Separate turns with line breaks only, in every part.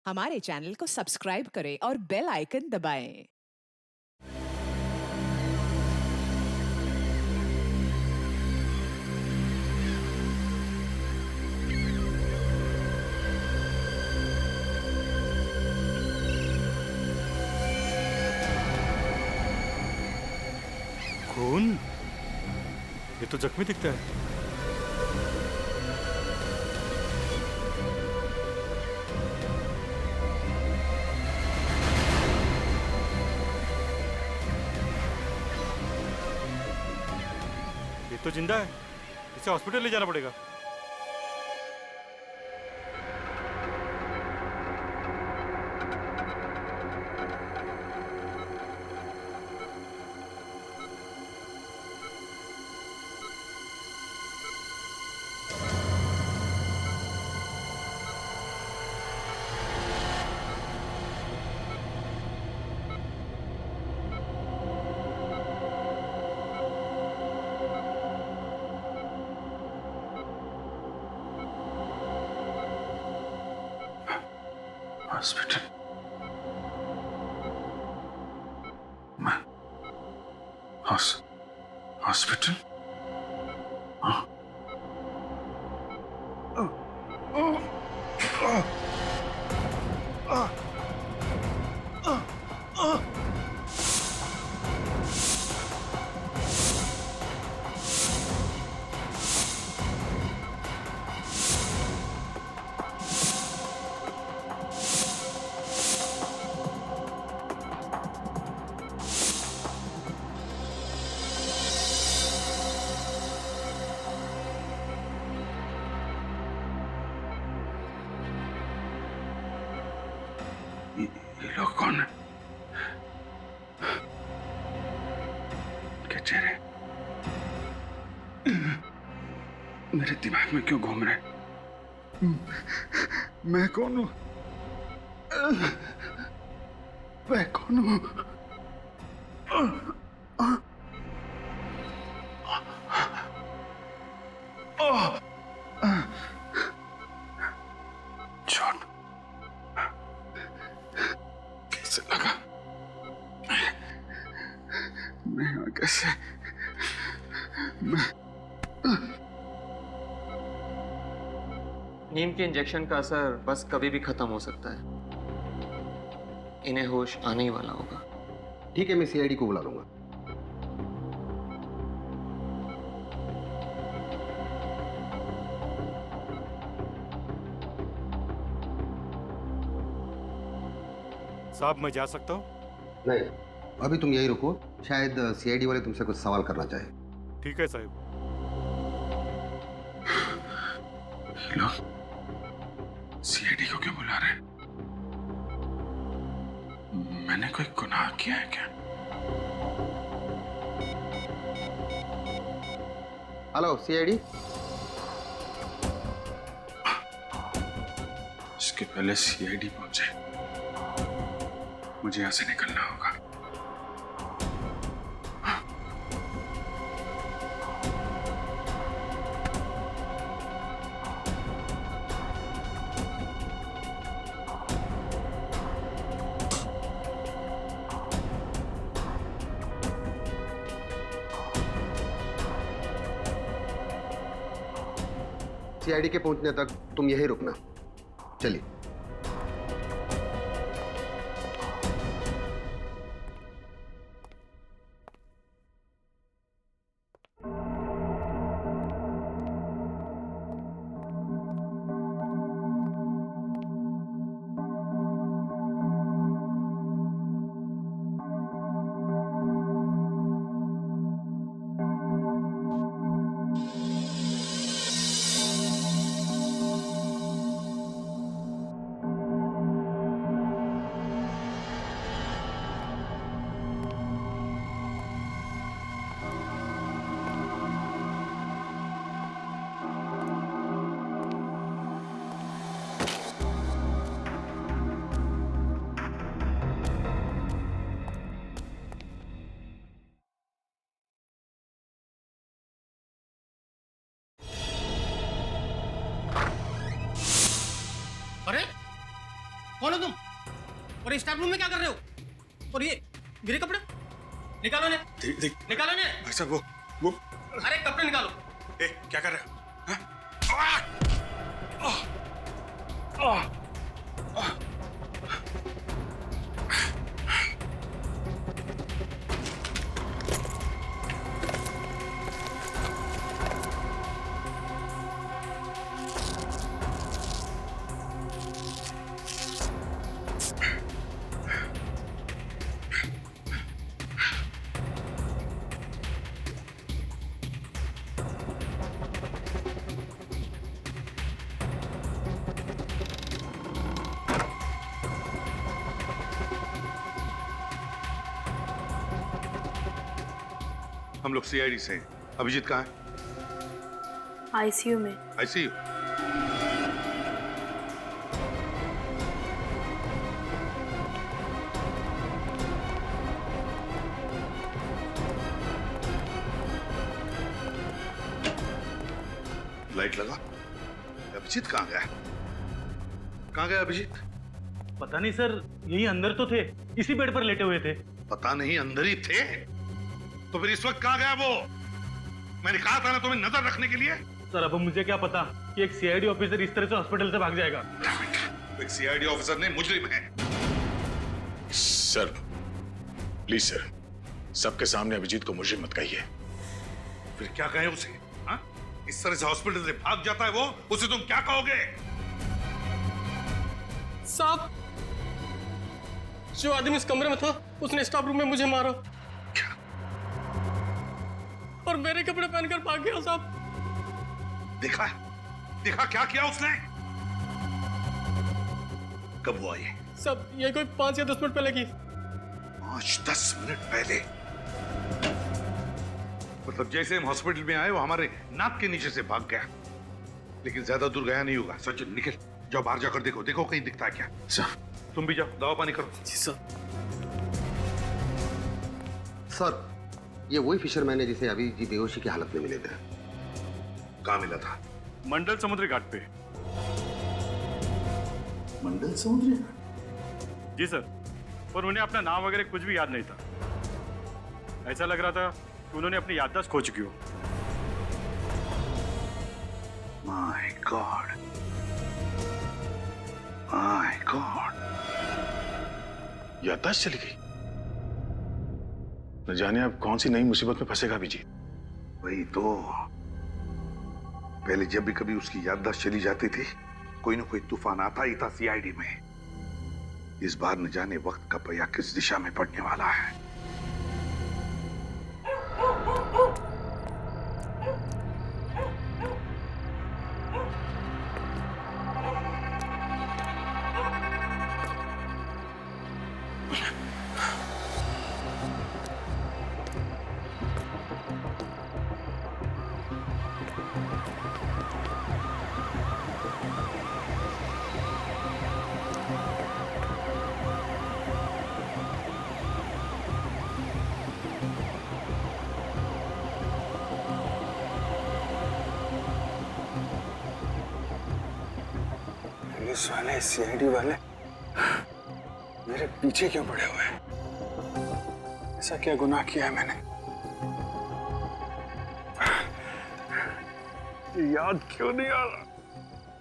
हमारे चैनल को सब्सक्राइब करें और बेल आइकन दबाएं।
खून? ये तो जख्मी दिखता है। ये तो जिंदा है। इसे हॉस्पिटल ले जाना पड़ेगा।
हॉस्पिटल? मैं हॉस्पिटल? ये लोग कौन है? क्या चेहरे मेरे दिमाग में क्यों घूम रहे हैं? मैं कौन हूं? मैं कौन हूं? चोट कैसे लगा? मैं यहाँ कैसे?
नींद के इंजेक्शन का असर बस कभी भी खत्म हो सकता है। इन्हें होश आने ही वाला होगा।
ठीक है, मैं सीआईडी को बुला लूंगा।
साहब, मैं जा सकता हूँ?
नहीं, अभी तुम यही रुको। शायद सीआईडी वाले तुमसे कुछ सवाल करना चाहे।
ठीक है साहब।
लोग सीआईडी को क्यों बुला रहे हैं? मैंने कोई गुनाह किया है क्या?
Hello CID.
इसके पहले सीआईडी पहुंचे, मुझे यहां से निकलना होगा।
सीआईडी के पहुंचने तक तुम यही रुकना। चलिए।
कौन हो तुम? और ये स्टाफ रूम में क्या कर रहे हो? और ये मेरे कपड़े निकालो ने, निकालो ने।
भाई साहब वो
अरे कपड़े निकालो।
क्या कर रहे हो?
हम लोग सीआईडी से हैं। अभिजीत कहाँ है?
आईसीयू में।
आईसीयू? लाइट लगा। अभिजीत कहाँ गया? कहाँ गया अभिजीत?
पता नहीं सर, यही अंदर तो थे, इसी बेड पर लेटे हुए थे।
पता नहीं, अंदर ही थे तो फिर इस वक्त कहाँ गया वो? मैंने कहा था ना तुम्हें नजर रखने के लिए।
सर अब मुझे क्या पता कि एक सीआईडी ऑफिसर इस तरह से हॉस्पिटल से भाग जाएगा।
एक सीआईडी ऑफिसर ने मुजरिम है।
सर प्लीज सर, सबके सामने अभिजीत को मुजरिम मत कहिए।
फिर क्या कहे उसे? हाँ? इस तरह से हॉस्पिटल से भाग जाता है वो, उसे तुम क्या कहोगे?
साहब, जो आदमी इस कमरे में था उसने स्टाफ रूम में मुझे मारा और मेरे कपड़े पहनकर भाग गया। साहब
देखा, देखा क्या किया उसने? कब हुआ ये?
सब ये कोई 5 या 10 मिनट पहले की।
5-10 मिनट पहले? मतलब जैसे हम हॉस्पिटल में आए वो हमारे नाक के नीचे से भाग गया, लेकिन ज्यादा दूर गया नहीं होगा। सचिन निकल, जाओ बाहर जाकर देखो, देखो कहीं दिखता है क्या।
सर
तुम भी जाओ, दवा पानी करो।
जी सर।
सर ये वही फिशरमैन है जिसे अभी जी बेहोशी की हालत में मिले थे।
कहाँ मिला था?
मंडल समुद्री घाट पे।
मंडल समुद्री?
जी सर, और उन्हें अपना नाम वगैरह कुछ भी याद नहीं था। ऐसा लग रहा था कि उन्होंने अपनी याददाश्त खो चुकी हो।
My God, my God.
याददाश्त चली गई। न जाने अब कौन सी नई मुसीबत में फंसेगा अभिजीत।
वही तो, पहले जब भी कभी उसकी याददाश्त चली जाती थी कोई ना कोई तूफान आता ही था सीआईडी में। इस बार न जाने वक्त का पहिया किस दिशा में पड़ने वाला है।
पुलिस वाले, सीआईडी वाले मेरे पीछे क्यों पड़े हुए हैं? ऐसा क्या गुनाह किया है मैंने? याद क्यों नहीं आ रहा?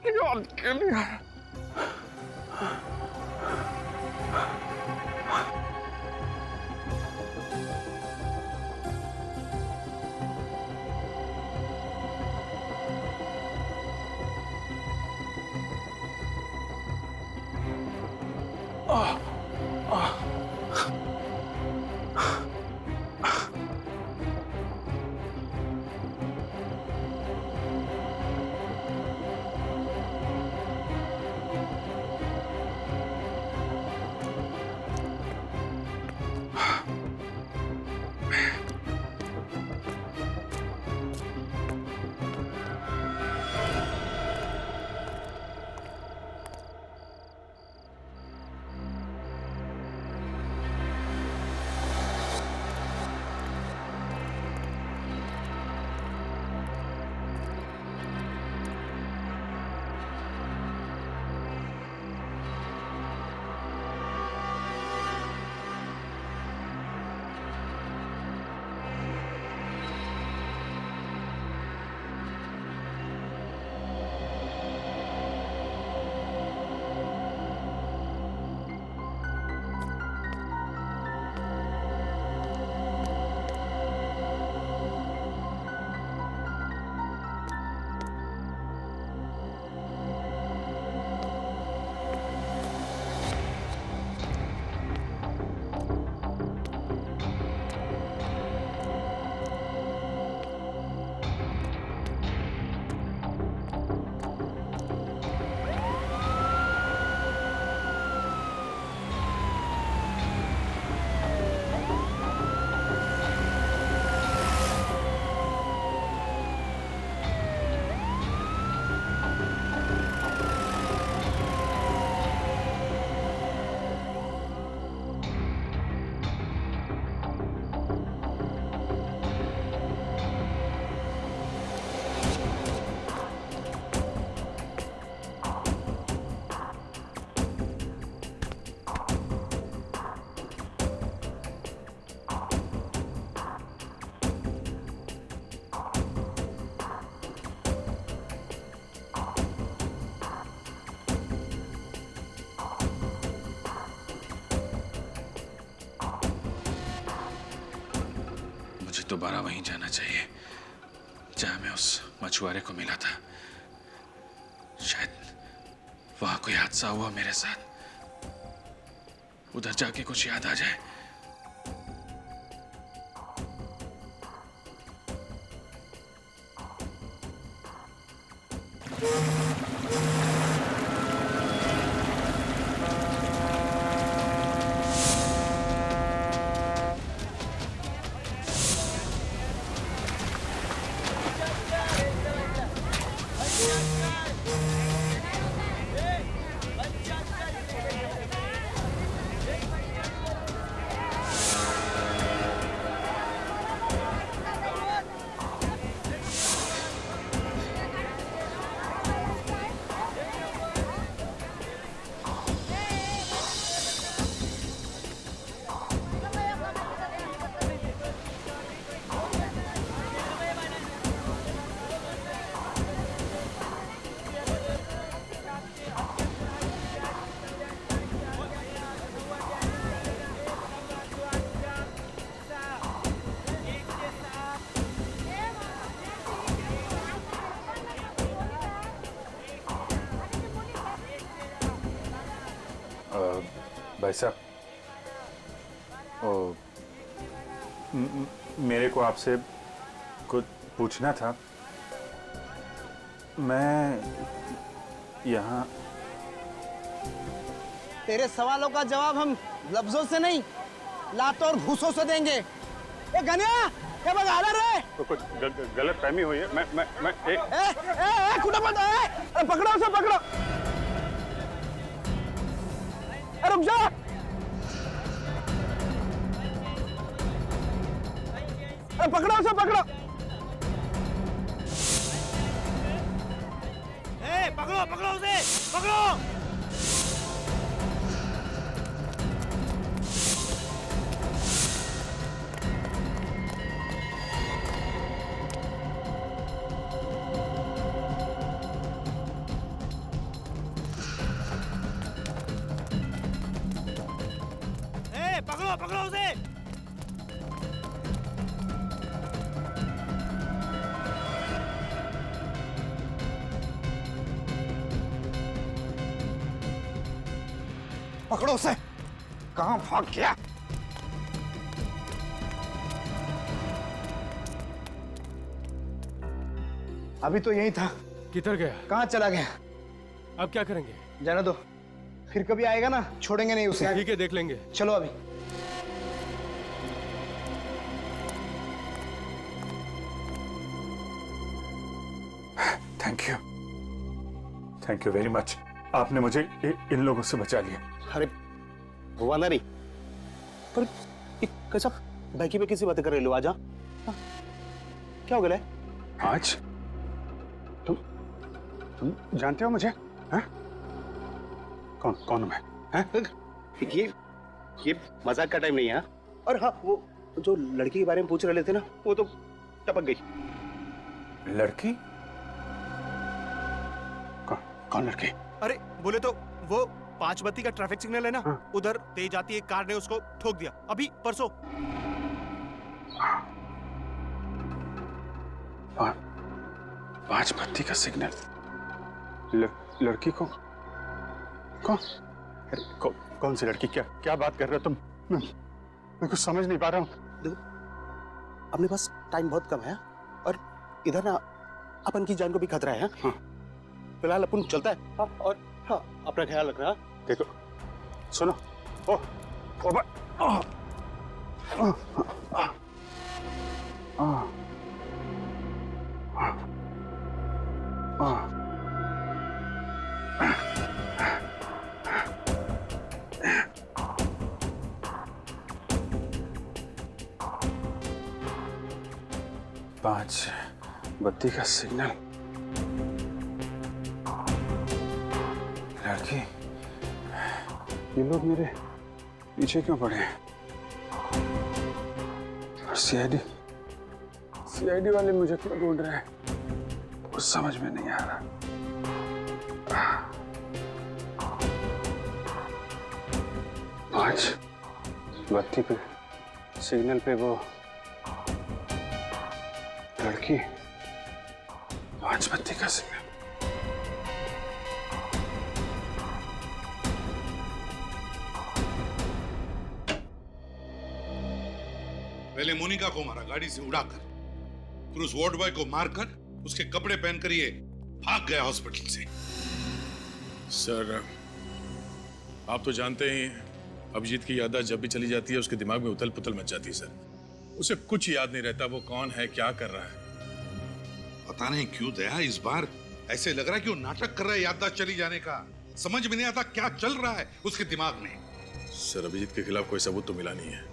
याद क्यों नहीं आ रहा?
दोबारा वहीं जाना चाहिए जहां मैं उस मछुआरे को मिला था। शायद वहां कोई हादसा हुआ मेरे साथ, उधर जाके कुछ याद आ जाए।
भाई साहब, मेरे को आपसे कुछ पूछना था। मैं यहाँ
तेरे सवालों का जवाब हम लफ्जों से नहीं, लातों और घूसों से देंगे। ए गनिया, क्या बगा रे?
तो कुछ गलत फहमी हुई है। मैं एक
ए कुटा मत, अरे पकड़ो उसे, पकड़ो। अरे रुक जा। अरे पकड़ो उसे, पकड़ो। ए पकड़ो, पकड़ो उसे, पकड़ो। पकड़ो, पकड़ो उसे। पकड़ो उसे। कहां भाग गया? अभी तो यही था।
किधर गया?
कहां चला गया?
अब क्या करेंगे?
जाने दो, फिर कभी आएगा ना, छोड़ेंगे नहीं उसे।
ठीक है, देख लेंगे।
चलो अभी।
Thank you very much. आपने मुझे इन लोगों से बचा लिया।
अरे हुआ ना नहीं, पर कैसा बैकी पे किसी बातें कर रहे लो? आजा। क्या हो गया?
आज तुम जानते हो मुझे? हैं? कौन हूं मैं? हैं?
ये मजाक का टाइम नहीं है। और हाँ, वो जो लड़की के बारे में पूछ रहे थे ना, वो तो टपक गई।
लड़की? कौन लड़की?
अरे बोले तो वो 5 बत्ती का ट्रैफिक सिग्नल है ना, हाँ। उधर तेज आती एक कार ने उसको ठोक दिया अभी परसों।
5 बत्ती का सिग्नल? लड़की को कौन सी लड़की? क्या बात कर रहे हो तुम? मैं कुछ समझ नहीं पा रहा हूँ।
देखो, अपने पास टाइम बहुत कम है और इधर ना अपन की जान को भी खतरा है। हाँ। फिलहाल अपन चलता है। हाँ, और हाँ, अपना ख्याल रखना।
देखो, सुनो। पांच बत्ती का सिग्नल। लड़की, ये लोग मेरे पीछे क्यों पड़े हैं? और सीआईडी वाले मुझे क्यों ढूंढ रहे हैं? कुछ समझ में नहीं आ रहा। पांच बत्ती पे सिग्नल पे वो की पांच बत्ती का सिग्नल।
पहले मोनिका को मारा गाड़ी से उड़ाकर, फिर उस वार्ड बॉय को मारकर उसके कपड़े पहनकर ये भाग गया हॉस्पिटल से।
सर, आप तो जानते ही अभिजीत की याददाश्त जब भी चली जाती है उसके दिमाग में उथल पुथल मच जाती है सर। उसे कुछ याद नहीं रहता वो कौन है, क्या कर रहा है।
पता नहीं क्यों दया इस बार ऐसे लग रहा है कि वो नाटक कर रहा है याददाश्त चली जाने का। समझ में नहीं आता क्या चल रहा है उसके दिमाग में।
सर, अभिजीत के खिलाफ कोई सबूत तो मिला नहीं है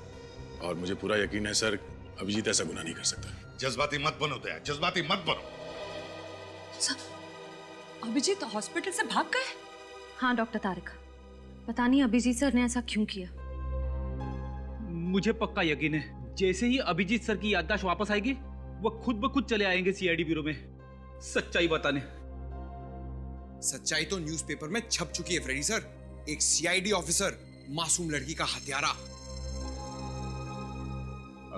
और मुझे पूरा यकीन है सर, अभिजीत ऐसा गुनाह नहीं कर सकता।
जज्बाती मत बनो दया, जज्बाती मत बनो।
अभिजीत हॉस्पिटल से भाग गए?
हाँ डॉक्टर तारिक, पता नहीं अभिजीत सर ने ऐसा क्यों किया।
मुझे पक्का यकीन है जैसे ही अभिजीत सर की याददाश्त वापस आएगी वो खुद ब खुद चले आएंगे सीआईडी ब्यूरो में सच्चाई बताने।
सच्चाई तो न्यूज़पेपर में छप चुकी है फ्रेडी सर। एक सीआईडी ऑफिसर मासूम लड़की का हत्यारा।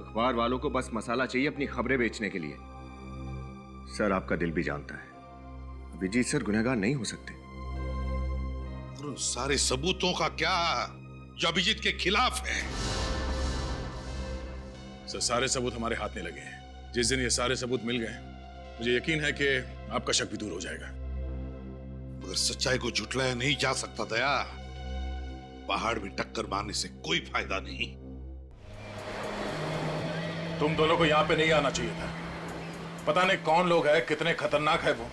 अखबार वालों को बस मसाला चाहिए अपनी खबरें बेचने के लिए। सर, आपका दिल भी जानता है अभिजीत सर गुनहगार नहीं हो सकते।
और उन सारे सबूतों का क्या जो अभिजीत के खिलाफ है?
सर, सारे सबूत हमारे हाथ में लगे हैं। जिस दिन ये सारे सबूत मिल गए मुझे यकीन है कि आपका शक भी दूर हो जाएगा।
मगर सच्चाई को झुटलाया नहीं जा सकता दया। पहाड़ में टक्कर मारने से कोई फायदा नहीं।
तुम दोनों को यहाँ पे नहीं आना चाहिए था। पता नहीं कौन लोग हैं, कितने खतरनाक है वो।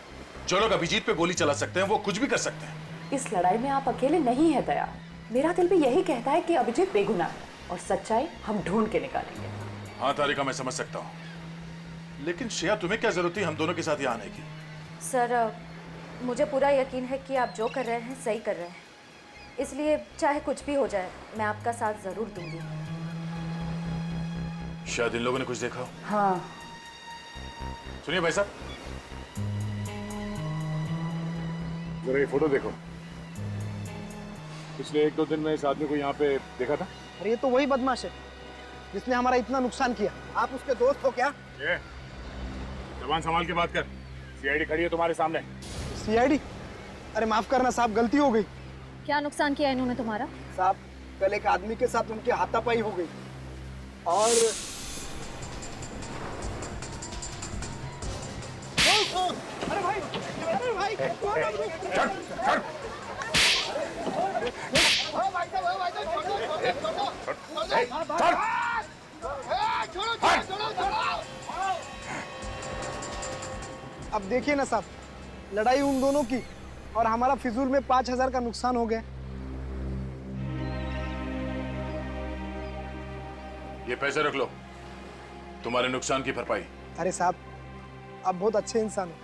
जो लोग अभिजीत पे गोली चला सकते हैं वो कुछ भी कर सकते हैं।
इस लड़ाई में आप अकेले नहीं है दया। मेरा दिल भी यही कहता है कि अभिजीत बेगुनाह है और सच्चाई हम ढूंढ के निकालेंगे।
हाँ तारिका, मैं समझ सकता हूँ, लेकिन श्रेया तुम्हें क्या जरूरत थी हम दोनों के साथ यहाँ आने की?
सर, मुझे पूरा यकीन है कि आप जो कर रहे हैं सही कर रहे हैं, इसलिए चाहे कुछ भी हो जाए मैं आपका साथ जरूर दूंगी।
शायद इन लोगों ने कुछ देखा हो।
हाँ।
सुनिए भाई साहब,
जरा ये फोटो देखो। पिछले 1-2 दिन में इस आदमी को यहाँ पे देखा था।
अरे ये तो वही बदमाश है जिसने हमारा इतना नुकसान किया। आप उसके दोस्त हो क्या?
ये जबान संभाल के बात कर। सीआईडी खड़ी है तुम्हारे सामने।
सीआईडी? अरे माफ करना साहब, गलती हो गई।
क्या नुकसान किया इन्होंने तुम्हारा?
साहब, कल एक आदमी के साथ उनकी हाथापाई हो गई और अरे भाई, अरे भाई, अब देखिए ना साहब, लड़ाई उन दोनों की और हमारा फिजूल में 5,000 का नुकसान हो गया।
ये पैसे रख लो, तुम्हारे नुकसान की भरपाई।
अरे साहब, आप बहुत अच्छे इंसान हो।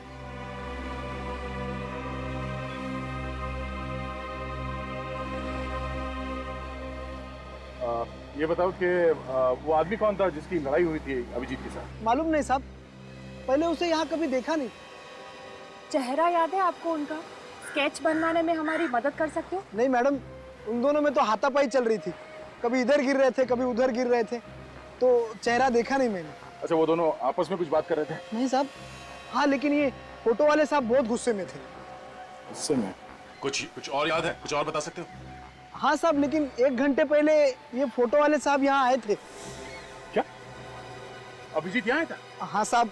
ये बताओ कि वो आदमी कौन था जिसकी लड़ाई हुई थी अभिजीत के साथ?
मालूम नहीं साहब, पहले उसे यहाँ कभी देखा नहीं।
चेहरा याद है आपको उनका? स्केच बनवाने में हमारी मदद कर सकते हो?
नहीं मैडम, उन दोनों में तो हाथापाई चल रही थी। कभी इधर गिर रहे थे, कभी उधर गिर रहे थे, तो चेहरा देखा नहीं मैंने।
अच्छा, वो दोनों आपस में कुछ बात कर रहे थे?
नहीं साहब। हाँ, लेकिन ये फोटो वाले साहब बहुत गुस्से में थे।
गुस्से में?
कुछ और याद है? कुछ और बता सकते हो?
हाँ साहब, लेकिन 1 घंटे पहले ये फोटो वाले साहब यहाँ आए थे।
क्या अभिजीत यहाँ आया था?
हाँ साहब,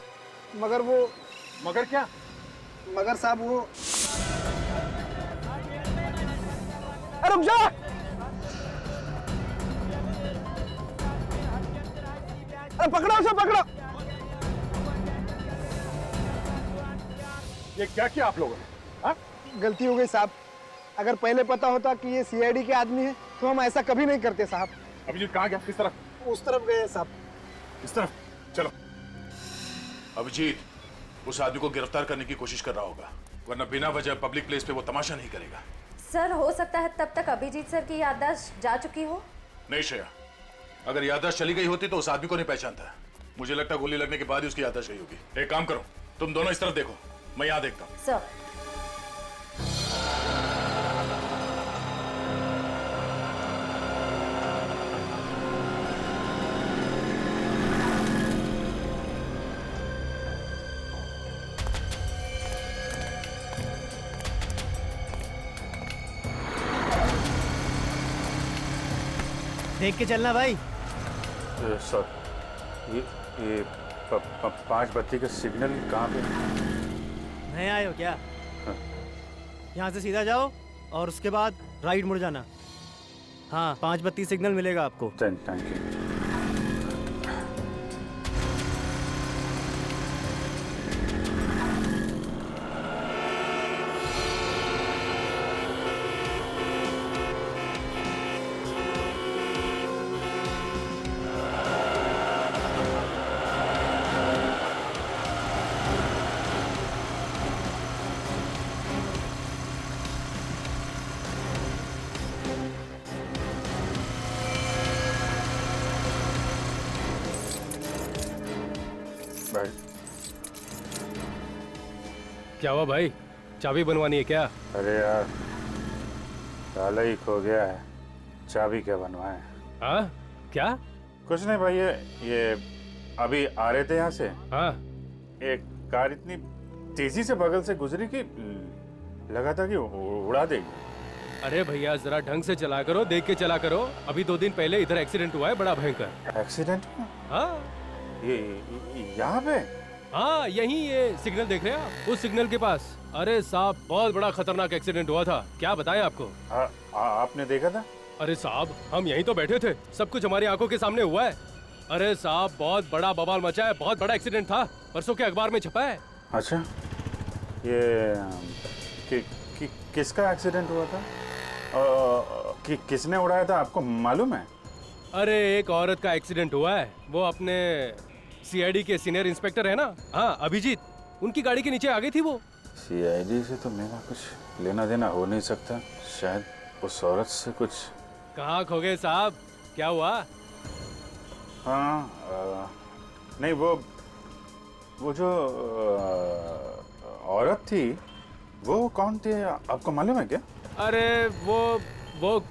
मगर वो।
मगर क्या?
मगर साहब वो। अरे रुक जा! अरे पकड़ो उसे, पकड़ो!
ये क्या किया आप लोगों ने? हाँ?
गलती हो गई साहब। अगर पहले पता होता कि ये सीआईडी के आदमी है तो हम ऐसा कभी नहीं करते साहब।
अभिजीत कहाँ गया? किस तरफ?
उस तरफ गए साहब।
किस तरफ? चलो।
अभिजीत उस आदमी को गिरफ्तार करने की कोशिश कर रहा होगा, वरना बिना वजह पब्लिक प्लेस पे वो तमाशा नहीं करेगा।
सर, हो सकता है तब तक अभिजीत सर की याददाश्त जा चुकी हो।
नहीं श्रेया, अगर याददाश्त चली गई होती तो उस आदमी को नहीं पहचानता। मुझे लगता है गोली लगने के बाद ही उसकी याददाश्त गई होगी। एक काम करो, तुम दोनों इस तरफ देखो, मैं यहाँ देखता हूँ।
सर।
देख के चलना भाई।
सर ये 5 बत्ती का सिग्नल कहाँ पे?
नए आए हो क्या? यहाँ से सीधा जाओ और उसके बाद राइट मुड़ जाना। हाँ 5 बत्ती सिग्नल मिलेगा आपको।
Thank you.
क्या हुआ भाई, चाबी बनवानी है क्या?
अरे यार ताला ही खो गया है, चाबी क्या बनवाएं?
हाँ क्या?
कुछ नहीं भाई, ये अभी आ रहे थे यहाँ से।
हाँ
एक कार इतनी तेजी से बगल से गुजरी कि लगा था कि उड़ा देगी।
अरे भैया जरा ढंग से चला करो, देख के चला करो। अभी 2 दिन पहले इधर एक्सीडेंट हुआ है बड़ा भयंकर।
एक्सीडेंट?
हाँ
ये यहाँ पे?
हाँ यही, ये सिग्नल देख रहे हैं आप, उस सिग्नल के पास। अरे साहब बहुत बड़ा खतरनाक एक्सीडेंट हुआ था, क्या बताएं आपको।
आपने देखा था?
अरे साहब हम यहीं तो बैठे थे, सब कुछ हमारी आंखों के सामने हुआ है। अरे साहब बहुत बड़ा बवाल मचा है, बहुत बड़ा एक्सीडेंट था, परसों के अखबार में छपा है।
अच्छा ये किसका एक्सीडेंट हुआ था? किसने उड़ाया था आपको मालूम है?
अरे एक औरत का एक्सीडेंट हुआ है, वो अपने सीआईडी के सीनियर इंस्पेक्टर है ना, हाँ अभिजीत, उनकी गाड़ी के नीचे आ गई थी वो।
सीआईडी से तो मेरा कुछ लेना देना हो नहीं सकता, शायद उस औरत से कुछ।
कहाँ खो गए साहब, क्या हुआ?
हाँ नहीं वो जो औरत थी वो कौन थी आपको मालूम है क्या?
अरे वो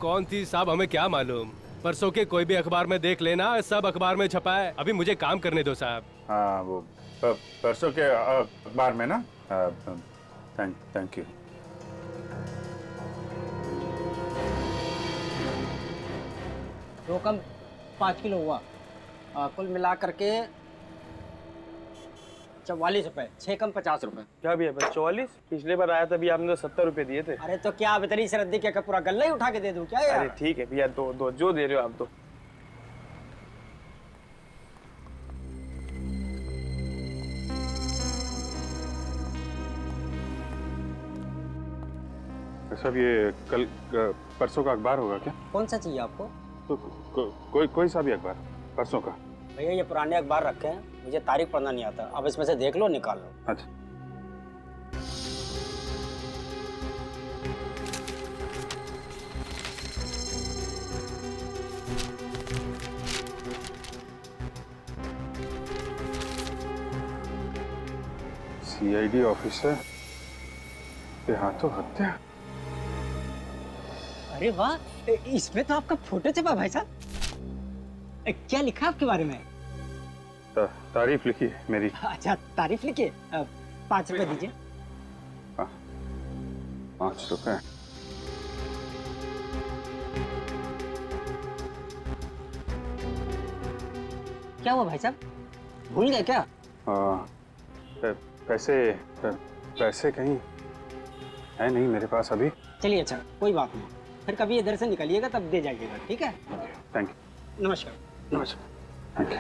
कौन थी साहब, हमें क्या मालूम, परसों के कोई भी अखबार में देख लेना, सब अखबार में छपा है। अभी मुझे काम करने दो साहब।
हाँ वो परसों के अखबार में ना। Thank you.
रोकम 5 किलो हुआ, कुल मिला करके 44 रुपए, 6 कम 50 रुपए।
क्या भी है 44? पिछले बार आया था भी आपने तो 70 रुपए दिए थे।
अरे तो क्या इतनी श्रद्धा क्या पूरा गल्ला ही उठा के दे दूं क्या यार?
अरे ठीक है भैया, दो जो दे रहे हो आप तो।
सब ये कल परसों का अखबार होगा क्या?
कौन सा चाहिए आपको?
तो कोई सा भी अखबार परसों का।
भैया ये पुराने अखबार रखे हैं, मुझे तारीख पढ़ना नहीं आता, अब इसमें से देख लो, निकाल लो।
अच्छा सीआईडी ऑफिसर के हाथों हत्या।
अरे वाह, इसमें तो आपका फोटो छपा भाई साहब। क्या लिखा आपके बारे में?
तारीफ लिखी है मेरी।
अच्छा तारीफ लिखी, 5 रुपए दीजिए।
5 रुपए?
क्या हुआ भाई साहब, भूल गए क्या?
पैसे कहीं है नहीं मेरे पास अभी।
चलिए अच्छा कोई बात नहीं, फिर कभी इधर से निकलिएगा तब दे जाइएगा, ठीक है?
Thank you.
नमस्कार।
नमस्कार। Thank you.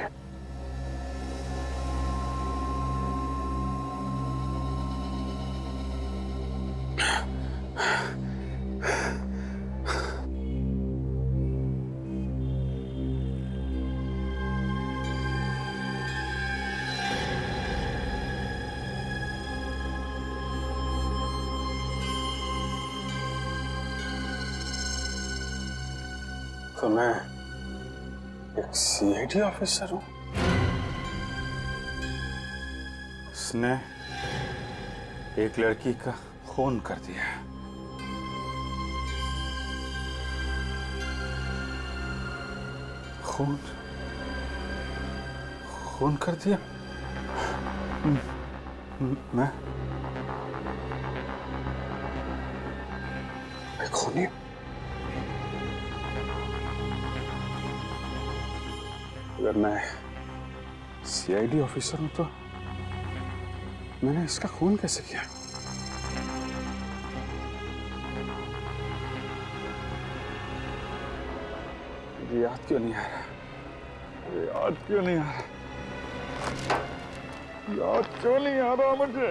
तो मैं एक सीआईडी ऑफिसर हूँ? उसने एक लड़की का खून कर दिया। खून कर दिया? मैं खूनी?
अगर मैं सीआईडी ऑफिसर हूं तो मैंने इसका खून कैसे किया? मुझे याद क्यों नहीं आ रहा? मुझे याद क्यों नहीं आ रहा? याद क्यों नहीं आ रहा मुझे?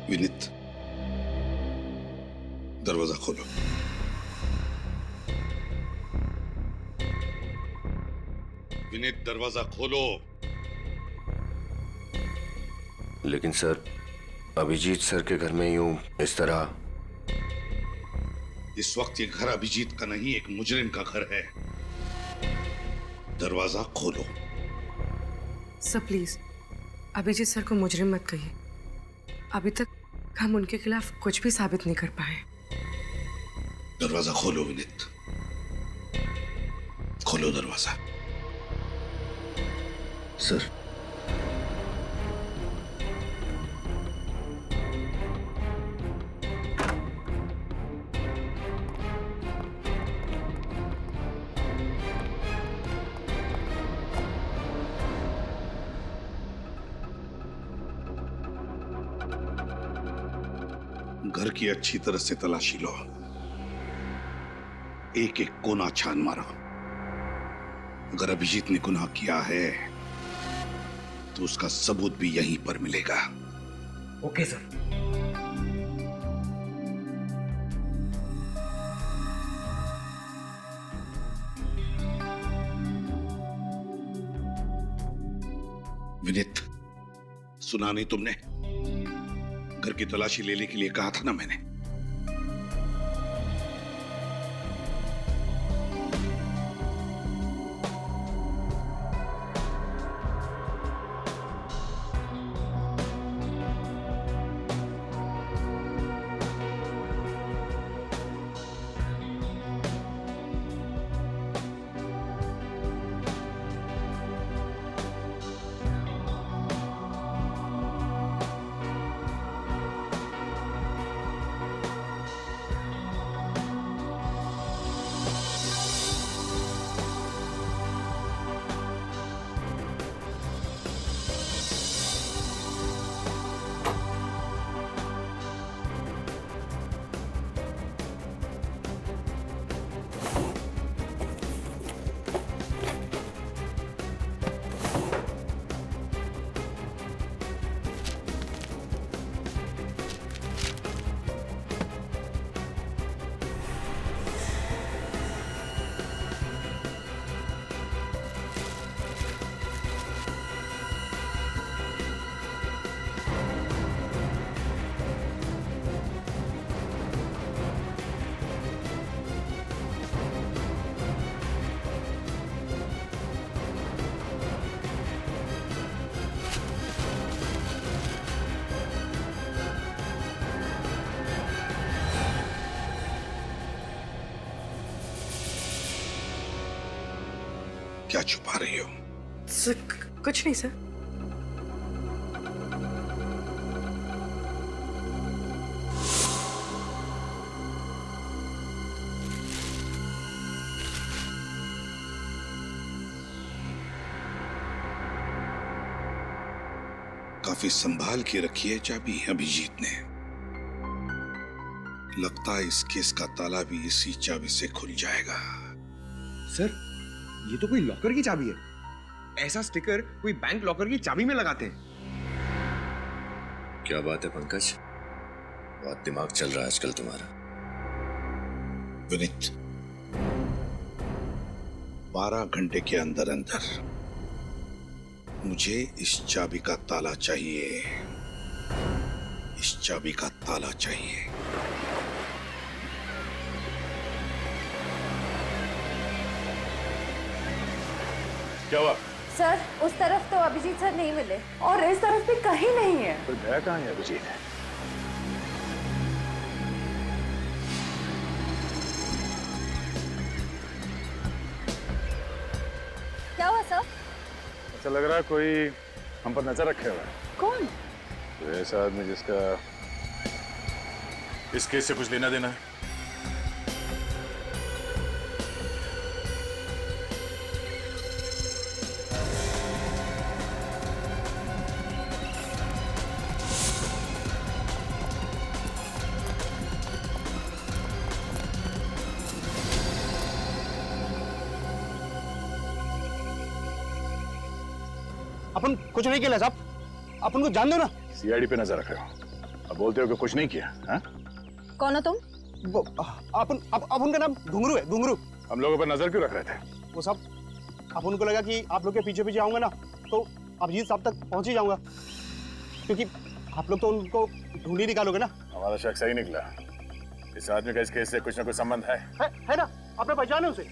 विनीत, दरवाजा खोलो। विनीत, दरवाजा खोलो।
लेकिन सर, अभिजीत सर के घर में यूं इस तरह।
इस वक्त ये घर अभिजीत का नहीं, एक मुजरिम का घर है। दरवाजा खोलो।
सर प्लीज अभिजीत सर को मुजरिम मत कहिए। अभी तक हम उनके खिलाफ कुछ भी साबित नहीं कर पाए।
दरवाजा खोलो विनीत, खोलो दरवाजा।
सर,
घर की अच्छी तरह से तलाशी लो, एक एक कोना छान मारो। अगर अभिजीत ने गुनाह किया है तो उसका सबूत भी यहीं पर मिलेगा।
Okay sir.
विनीत, सुना नहीं तुमने? घर की तलाशी लेने के लिए कहा था ना मैंने। क्या छुपा रही हो?
सर कुछ नहीं सर।
काफी संभाल के रखी है चाबी अभिजीत ने। लगता है इस केस का ताला भी इसी चाबी से खुल जाएगा।
सर, ये तो कोई लॉकर की चाबी है। ऐसा स्टिकर कोई बैंक लॉकर की चाबी में लगाते हैं।
क्या बात है पंकज, बहुत दिमाग चल रहा है आजकल तुम्हारा।
विनीत, 12 घंटे के अंदर अंदर मुझे इस चाबी का ताला चाहिए। इस चाबी का ताला चाहिए। क्या हुआ?
सर, उस तरफ तो अभिजीत सर नहीं मिले और इस तरफ भी कहीं नहीं है।
तो गया कहाँ है अभिजीत?
क्या हुआ सर?
ऐसा लग रहा है कोई हम पर नजर रखे हुआ है।
कौन?
तो ऐसा आदमी जिसका इस केस से कुछ लेना देना है।
अपन कुछ नहीं किया साहब, अपन को जान दो ना।
सीआईडी पे नजर रख रहे हो, अब बोलते हो कि कुछ नहीं किया। हाँ?
कौन हो तुम?
अपन का नाम घुंगरू है, घुंगरू।
हम लोगों पर नजर क्यों रख रहे थे?
वो सब अपन को लगा कि आप लोग के पीछे पीछे आऊंगा ना तो अभिजीत साहब तक पहुंच ही जाऊंगा, क्योंकि आप लोग तो उनको ढूंढ ही निकालोगे ना।
हमारा शक सही निकला। इस आदमी का इस केस से कुछ ना कुछ संबंध है
ना? आपने पहचाने उसे?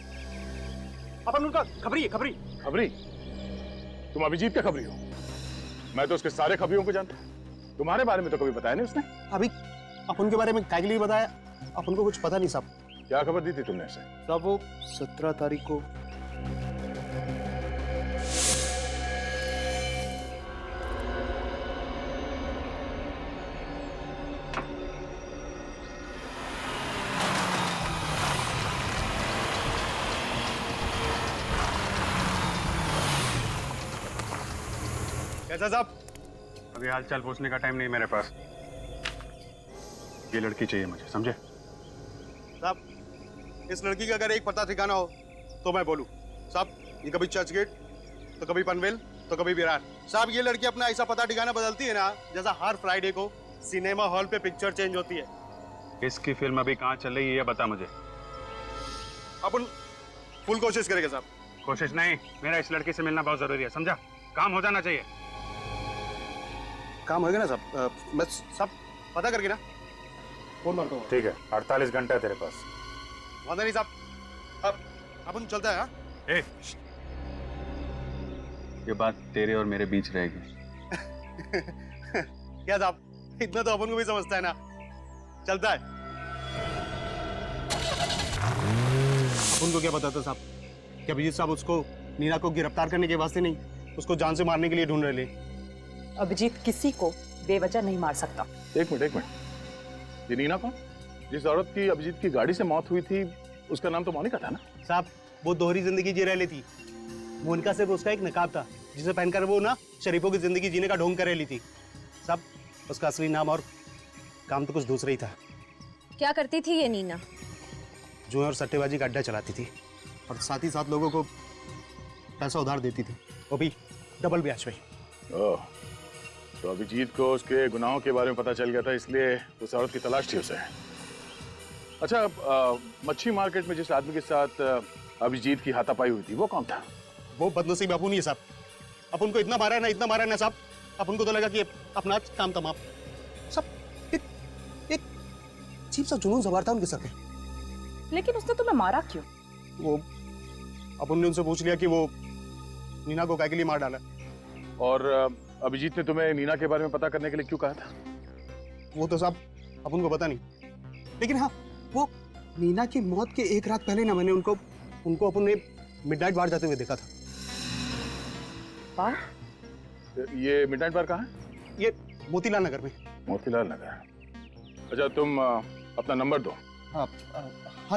अपन उनका खबरी है, खबरी।
खबरी? तुम अभिजीत का खबरी हो? मैं तो उसके सारे खबरियों को जानता हूँ। तुम्हारे बारे में तो कभी बताया नहीं उसने।
अभी अपन के बारे में काय के लिए बताया? अपन को कुछ पता नहीं साहब।
क्या खबर दी थी तुमने उसे?
साहब वो 17 तारीख को
कैसा साहब? अभी हालचाल पूछने का टाइम नहीं मेरे पास। ये लड़की चाहिए मुझे, समझे?
साहब, इस लड़की का अगर एक पता ठिकाना हो तो मैं बोलूं। साहब, ये कभी चर्च गेट, तो कभी पनवेल, तो कभी विरार। साहब, ये लड़की अपना ऐसा पता ठिकाना बदलती है ना, जैसा हर फ्राइडे को सिनेमा हॉल पे पिक्चर चेंज होती है।
इसकी फिल्म अभी कहाँ चल रही है ये बता मुझे।
अपन फुल कोशिश करेंगे साहब।
कोशिश नहीं, मेरा इस लड़की से मिलना बहुत जरूरी है, समझा? काम हो जाना चाहिए।
काम होगा ना साहब? मैं सब पता करके ना फोन मारता हूँ।
ठीक है, 48 घंटा है तेरे पास।
वादा नहीं साहब, अब अपन चलता है। हाँ?
ये बात तेरे और मेरे बीच रहेगी।
क्या साहब, इतना तो अपन को भी समझता है ना। चलता है। अपन को क्या पता था साहब कि अभिजीत साहब उसको नीना को गिरफ्तार करने के वास्ते नहीं, उसको जान से मारने के लिए ढूंढ रहे।
अभिजीत किसी को बेवजह नहीं मार सकता।
एक मिनट, ये नीना कौन? जिस औरत की अभिजीत की गाड़ी से मौत हुई थी उसका नाम तो मोनिका था ना?
साहब, वो दोहरी जिंदगी जी रह लेती। मोनिका सिर्फ उसका एक नकाब था जिसे पहनकर वो ना शरीफों की जिंदगी जीने का ढोंग कर रही थी। साहब, उसका असली नाम और काम तो कुछ दूसरा ही था।
क्या करती थी ये नीना?
जुए और सट्टेबाजी का अड्डा चलाती थी और साथ ही साथ लोगों को पैसा उधार देती थी, वो भी डबल ब्याज पे।
ओह, तो अभिजीत को उसके गुनाहों के बारे में पता चल गया था, इसलिए उस औरत की तलाश थी उसे। अच्छा, मच्छी मार्केट में जिस आदमी के साथ अभिजीत की हाथापाई हुई थी वो कौन था?
वो बदनसीब अपन ही है साहब। अपन को इतना मारा है ना, इतना मारा है ना साहब, अपन को तो लगा कि अपना काम तमाम। सब एक अजीब सा जुनून सवार था उनके सर पे।
लेकिन उसने तुम्हें मारा क्यों?
वो अपन ने उनसे पूछ लिया कि वो नीना को काय के लिए मार डाला।
और अभिजीत ने तुम्हें नीना के बारे में पता करने के लिए क्यों कहा था?
वो तो साहब अपन को पता नहीं, लेकिन हाँ, वो नीना की मौत के एक रात पहले ना मैंने उनको अपन ने मिडनाइट बार जाते हुए देखा था।
बार?
ये मिडनाइट बार कहाँ है?
ये मोतीलाल नगर में।
मोतीलाल नगर। अच्छा, तुम अपना नंबर दो।
हाँ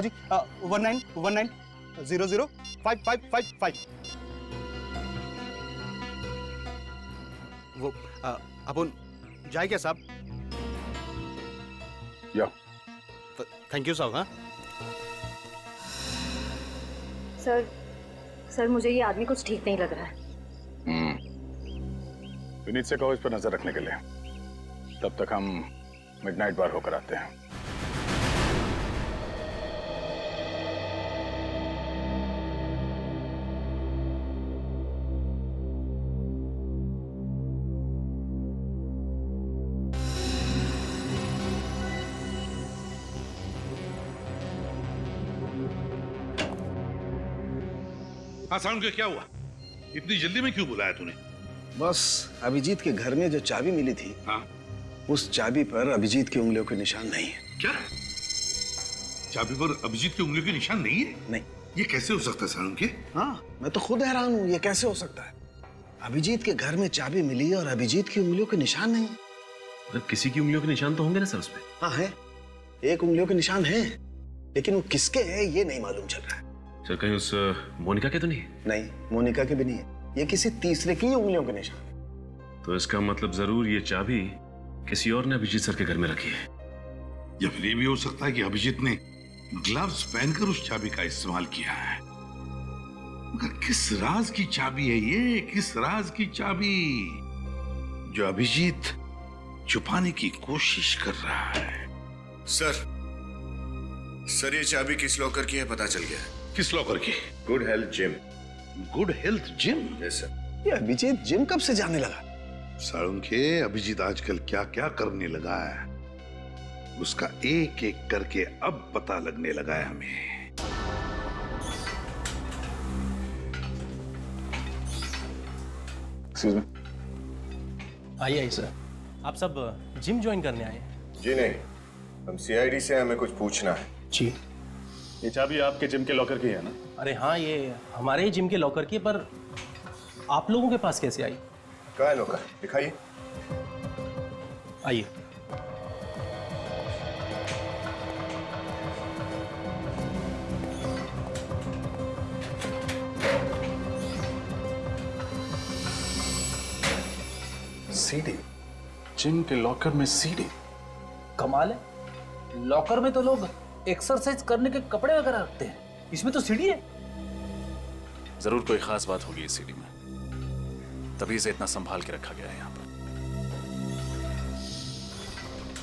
जी, 1919005555। वो अपन जाए क्या साहब?
या
थैंक यू साहब। हाँ
सर, मुझे ये आदमी कुछ ठीक नहीं लग रहा है।
विनीत से कहो इस पर नजर रखने के लिए। तब तक हम मिडनाइट बार होकर आते हैं।
हाँ साउंड के क्या हुआ? इतनी जल्दी में क्यों बुलाया तूने?
बस अभिजीत के घर में जो चाबी मिली थी,
हाँ,
उस चाबी पर अभिजीत की उंगलियों के निशान नहीं है।
क्या? चाबी पर अभिजीत की उंगलियों के निशान नहीं है?
नहीं।
ये कैसे हो सकता है साउंड के?
हाँ, मैं तो खुद हैरान हूँ, ये कैसे हो सकता है? अभिजीत के घर में चाबी मिली और अभिजीत की उंगलियों के निशान नहीं है।
किसी की उंगलियों के निशान तो होंगे ना सर उसपे?
हाँ है, एक उंगलियों के निशान है, लेकिन वो किसके हैं ये नहीं मालूम चल रहा है।
सर कहीं उस मोनिका के तो नहीं?
नहीं, मोनिका के भी नहीं है, ये किसी तीसरे की उंगलियों के निशान है।
तो इसका मतलब जरूर ये चाबी किसी और ने अभिजीत सर के घर में रखी है।
या फिर ये भी हो सकता है कि अभिजीत ने ग्लव्स पहनकर उस चाबी का इस्तेमाल किया है। मगर किस राज की चाबी है ये? किस राज की चाबी जो अभिजीत छुपाने की कोशिश कर रहा है?
सर ये चाबी किस लॉकर की है पता चल गया है।
किस लॉकर की?
Good health gym.
Good health gym?
Yes sir.
ये अभिजीत जिम कब से जाने लगा?
सारुण के अभिजीत आजकल क्या क्या करने लगा है, उसका एक एक करके अब पता लगने लगा है हमें।
Excuse me. आइए सर, आप सब जिम ज्वाइन करने आए हैं?
जी नहीं, हम सीआईडी से हमें कुछ पूछना है।
जी।
ये चाबी आपके जिम के लॉकर की है ना?
अरे हाँ, ये हमारे ही जिम के लॉकर की, पर आप लोगों के पास कैसे आई?
कहाँ है लॉकर? दिखाइए।
आइए।
सीडी? जिम के लॉकर में सीडी?
कमाल है, लॉकर में तो लोग एक्सरसाइज करने के कपड़े वगैरह रखते हैं, इसमें तो सीडी है।
जरूर कोई खास बात होगी इस सीडी में, तभी से इतना संभाल के रखा गया है यहाँ पर।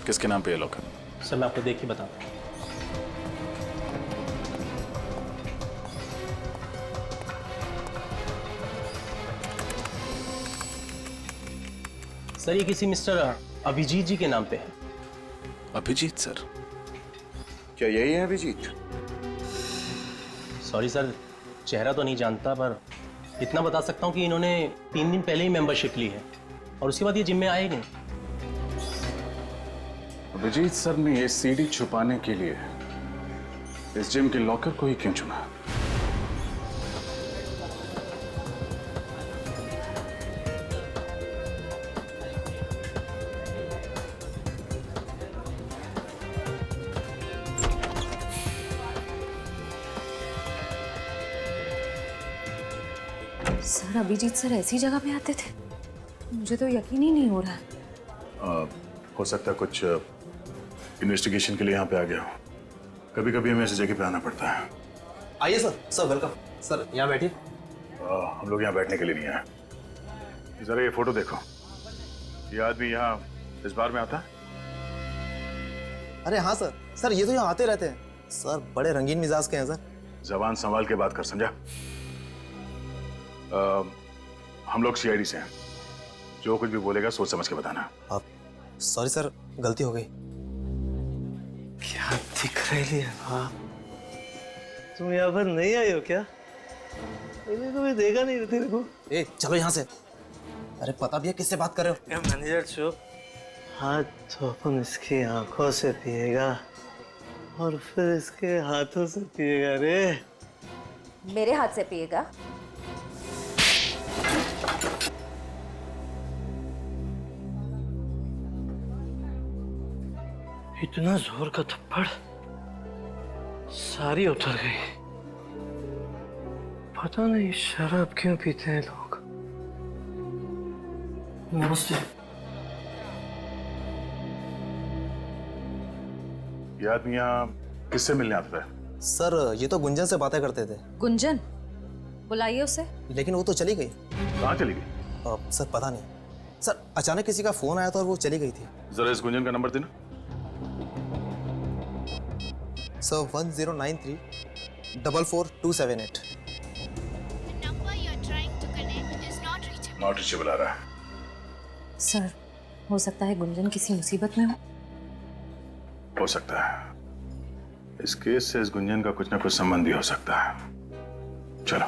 किसके नाम पे है लॉकर?
सर मैं आपको देख के बताता हूँ। सर ये किसी मिस्टर अभिजीत जी के नाम पे है।
अभिजीत सर?
क्या यही है अभिजीत?
सॉरी सर, चेहरा तो नहीं जानता, पर इतना बता सकता हूँ कि इन्होंने 3 दिन पहले ही मेंबरशिप ली है और उसके बाद ये जिम में आए नहीं।
अभिजीत सर ने ये सीडी छुपाने के लिए इस जिम के लॉकर को ही क्यों चुना?
सर अभिजीत सर ऐसी जगह पे आते थे? मुझे तो यकीन ही नहीं हो रहा।
हो सकता है कुछ इन्वेस्टिगेशन के लिए यहाँ पे आ गया हो। कभी कभी हमें ऐसी जगह पे आना पड़ता है।
आइए सर। Sir welcome. सर यहाँ बैठिए।
हम लोग यहाँ बैठने के लिए नहीं आए। जरा ये फोटो देखो, ये आदमी यहाँ इस बार में आता है?
अरे हाँ सर, सर ये तो यहाँ आते रहते हैं। सर बड़े रंगीन मिजाज के हैं सर।
जबान संभाल के बात कर, समझा? हम लोग सीआईडी से हैं, जो कुछ भी बोलेगा सोच समझ के बताना।
आप सॉरी सर, गलती हो गई।
क्या दिख रही है आप? तुम यहाँ पर नहीं आई हो क्या? मैंने कभी देखा नहीं तेरे को।
ए चलो यहाँ से। अरे पता भी है किससे बात कर रहे हो?
मैनेजर चुप। हाथ तो अपन इसकी आंखों से पिएगा और फिर इसके हाथों से पिएगा रे।
मेरे हाथ से पिएगा?
इतना जोर का थप्पड़, सारी उतर गई। पता नहीं शराब क्यों पीते हैं लोग। नमस्ते।
ये आदमी यहाँ किससे मिलने आता है?
सर ये तो गुंजन से बातें करते थे।
गुंजन? बुलाइए उसे।
लेकिन वो तो चली गई।
कहाँ चली गई?
सर पता नहीं।
सर अचानक किसी का फोन आया था और वो चली गई थी।
जरा इस गुंजन का नंबर देना।
सर 1093-44278।
नॉट रीचेबल आ रहा है।
सर हो सकता है गुंजन किसी मुसीबत में
हो सकता है। इस केस से इस गुंजन का कुछ ना कुछ संबंध भी हो सकता है। चलो।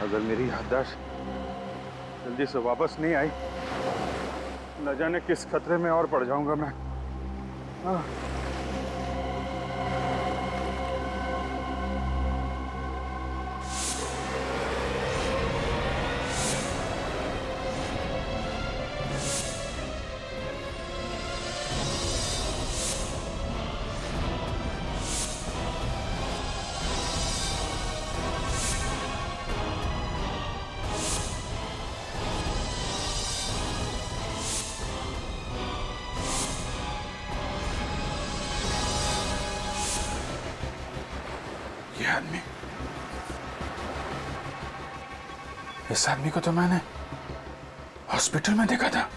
अगर मेरी याददाश्त जल्दी से वापस नहीं आई, न जाने किस खतरे में और पड़ जाऊंगा मैं। ये आदमी, इस आदमी को तो मैंने हॉस्पिटल में देखा था।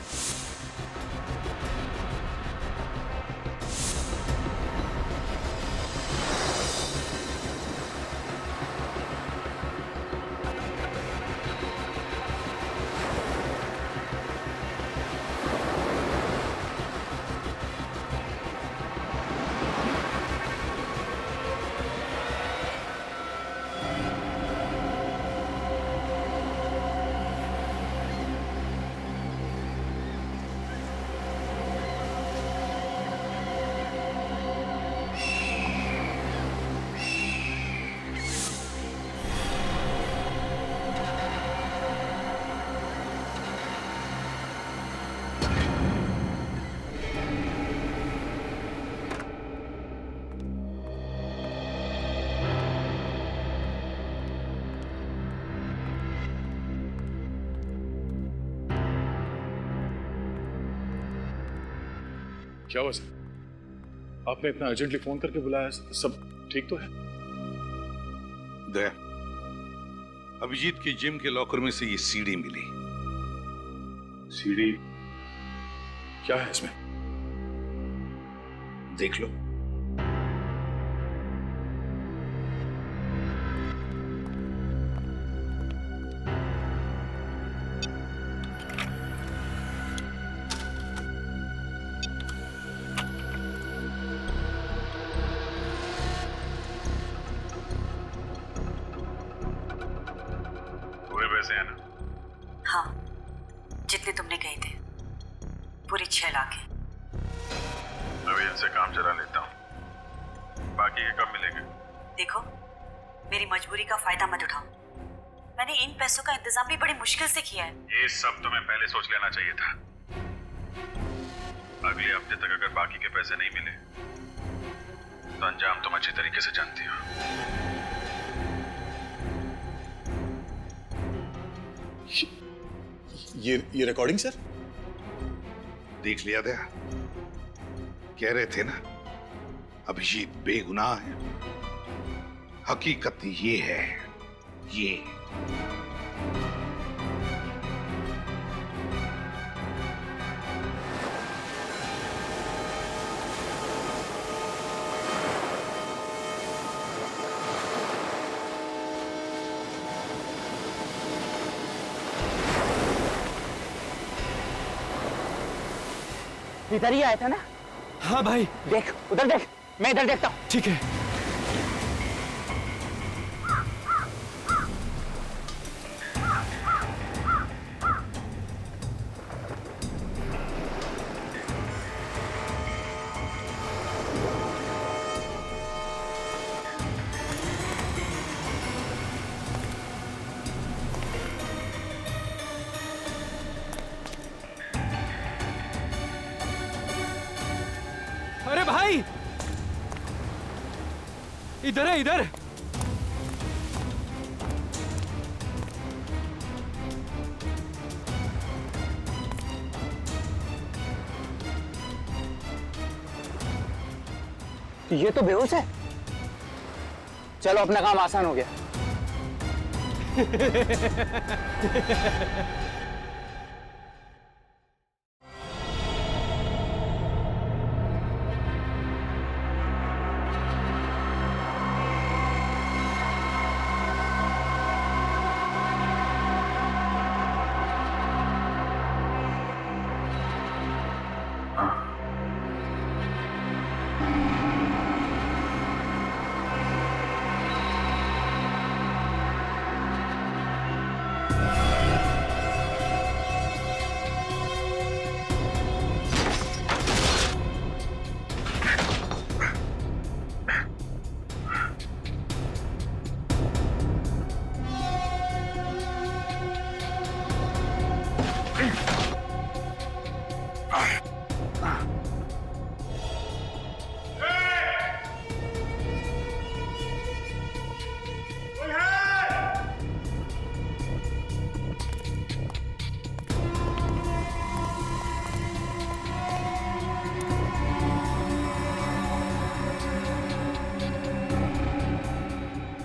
क्या हुआ सर? आपने इतना अर्जेंटली फोन करके बुलाया, सब ठीक तो है?
दया, अभिजीत के जिम के लॉकर में से ये सीडी मिली।
सीडी? क्या है इसमें?
देख लो।
पैसे हैं ना?
हाँ, जितने तुमने कहे थे, पूरे 6 लाख है।
अभी इनसे काम चला लेता हूँ, बाकी के कब मिलेंगे?
देखो, मेरी मजबूरी का फायदा मत उठाओ। मैंने इन पैसों का इंतजाम भी बड़ी मुश्किल से किया है।
ये सब तुम्हें पहले सोच लेना चाहिए था। अगले हफ्ते तक अगर बाकी के पैसे नहीं मिले तो अंजाम तुम अच्छी तरीके से जानती हो।
ये रिकॉर्डिंग सर?
देख लिया दया, कह रहे थे ना अभिजीत बेगुनाह है। हकीकत ये है, ये
इधर ही आया था ना?
हाँ भाई।
देख उधर देख, मैं इधर देखता हूँ।
ठीक है।
इधर है, इधर।
ये तो बेहोश है। चलो अपना काम आसान हो गया।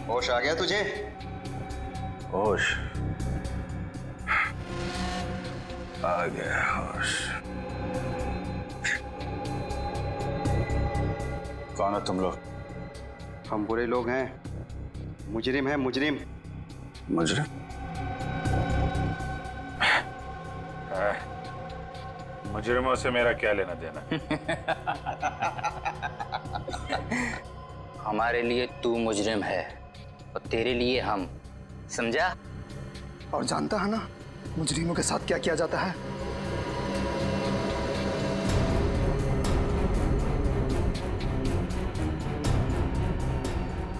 होश आ गया तुझे?
होश आ गया, होश। कौन हो तुम लोग?
हम बुरे लोग हैं, मुजरिम हैं, मुजरिम।
मुजरिम?
मुजरिमों से मेरा क्या लेना देना?
हमारे लिए तू मुजरिम है और तेरे लिए हम, समझा?
और जानता है ना मुजरिमों के साथ क्या किया जाता है?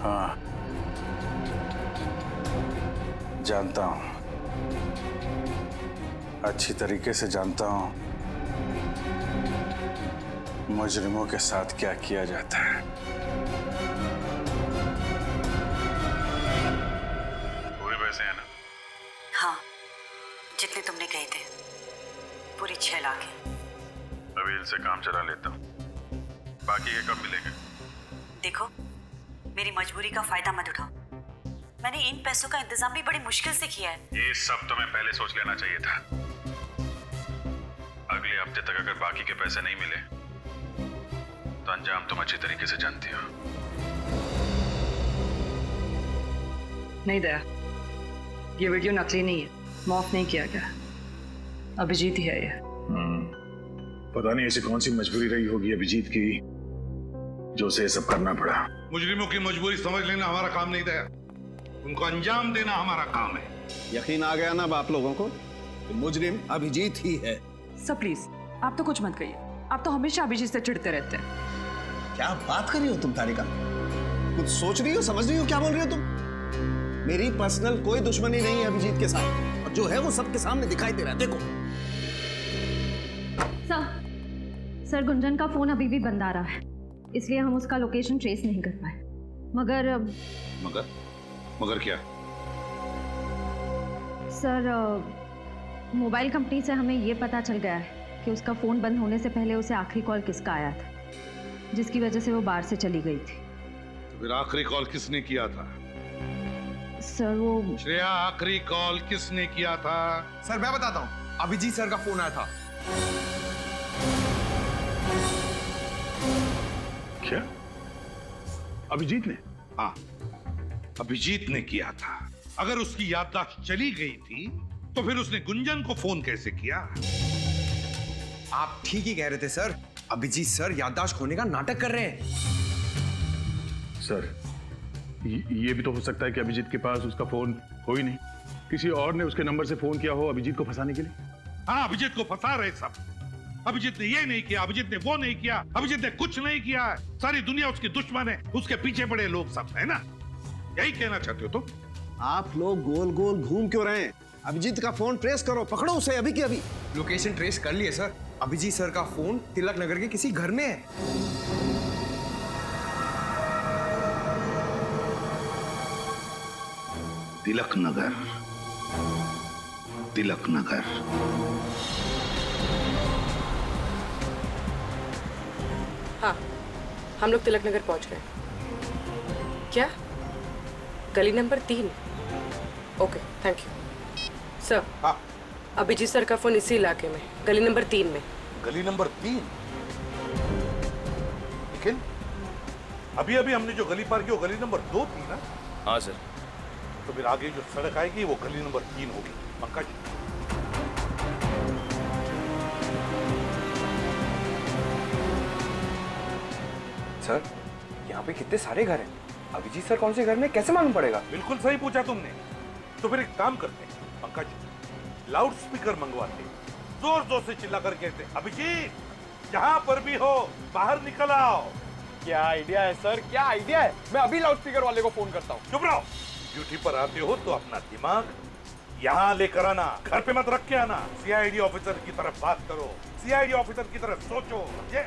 हाँ, जानता हूं, अच्छी तरीके से जानता हूं मुजरिमों के साथ क्या किया जाता है। पूरे पैसे हैं ना?
हाँ, जितने तुमने कहे थे, पूरी 6 लाख है।
अभी इनसे काम चला लेता हूँ, बाकी ये कब मिलेंगे?
देखो, मेरी मजबूरी का फायदा मत उठाओ। मैंने इन पैसों का इंतजाम भी बड़ी मुश्किल से किया है।
ये सब तुम्हें पहले सोच लेना चाहिए था। अगले हफ्ते तक अगर बाकी के पैसे नहीं मिले तो अंजाम तुम अच्छी तरीके से जानती हो।
नहीं दया, ये वीडियो नकली नहीं है, मॉफ नहीं किया गया। अभिजीत ही है ये।
पता नहीं ऐसी कौन सी मजबूरी रही होगी अभिजीत की जो उसे सब करना पड़ा।
मुजरिमों की मजबूरी समझ लेना हमारा काम नहीं था, उनको अंजाम देना हमारा काम है।
यकीन आ गया ना आप लोगों को कि मुजरिम अभिजीत ही है।
सर प्लीज, आप तो कुछ मत कहिए। आप तो हमेशा अभिजीत से चिढ़ते रहते हैं।
क्या बात कर रही हो तुम तारिका? कुछ सोच रही हो, समझ रही हो क्या बोल रही हो तुम? मेरी पर्सनल कोई दुश्मनी नहीं है अभिजीत के साथ, और जो है वो सबके सामने दिखाई दे रहा है। देखो
सर, गुंजन का फोन अभी भी बंद आ रहा है, इसलिए हम उसका लोकेशन ट्रेस नहीं कर पाए। मगर
मगर क्या?
सर, मोबाइल कंपनी से हमें ये पता चल गया है कि उसका फ़ोन बंद होने से पहले उसे आखिरी कॉल किसका आया था, जिसकी वजह से वो बाहर से चली गई थी।
तो फिर आखिरी कॉल किसने किया था?
सर वो
श्रेया, आखिरी कॉल किसने किया था?
सर मैं बताता हूँ, अभिजीत सर का फोन आया था।
क्या? अभिजीत ने? हाँ, अभिजीत ने किया था। अगर उसकी याददाश्त चली गई थी तो फिर उसने गुंजन को फोन कैसे किया?
आप ठीक ही कह रहे थे सर, अभिजीत सर याददाश्त खोने का नाटक कर रहे हैं।
सर, ये भी तो हो सकता है कि अभिजीत के पास उसका फोन हो ही नहीं, किसी और ने उसके नंबर से फोन किया हो अभिजीत को फंसाने के लिए।
हाँ, अभिजीत को फंसा रहे सब। अभिजीत ने ये नहीं किया, अभिजीत ने वो नहीं किया, अभिजीत ने कुछ नहीं किया। सारी दुनिया उसकी दुश्मन है, उसके पीछे पड़े लोग सब, है ना? यही कहना चाहते हो तुम?
आप लोग गोल गोल घूम क्यों रहे हैं? अभिजीत का फोन ट्रेस करो, पकड़ो उसे अभी की अभी।
लोकेशन ट्रेस कर लिए सर, अभिजीत सर का फोन तिलक नगर के किसी घर में है।
तिलक नगर। तिलक नगर।
हाँ, हम लोग तिलक नगर पहुंच गए। क्या? गली number 3? Okay, thank you sir.
हाँ,
अभिजीत सर का फोन इसी इलाके में, गली नंबर 3 में।
गली नंबर 3? लेकिन अभी अभी हमने जो गली पार की वो गली नंबर 2 थी ना?
हाँ सर।
तो फिर आगे जो सड़क आएगी वो गली नंबर 3 होगी। पंकज,
सर, यहाँ पे कितने सारे घर हैं। अभिजीत सर कौन से घर में कैसे मालूम पड़ेगा?
बिल्कुल सही पूछा तुमने। तो फिर एक काम करते हैं पंकज, लाउड स्पीकर मंगवाते, जोर जोर से चिल्ला कर कहते, अभिजीत जहां पर भी हो बाहर निकल आओ।
क्या आइडिया है सर, क्या आइडिया है। मैं अभी लाउड स्पीकर वाले को फोन करता हूँ।
चुप रहो। ड्यूटी पर आते हो तो अपना दिमाग यहाँ लेकर आना, घर पे मत रख के आना। सीआईडी ऑफिसर की तरफ बात करो, सीआईडी ऑफिसर की तरफ सोचो। समझे?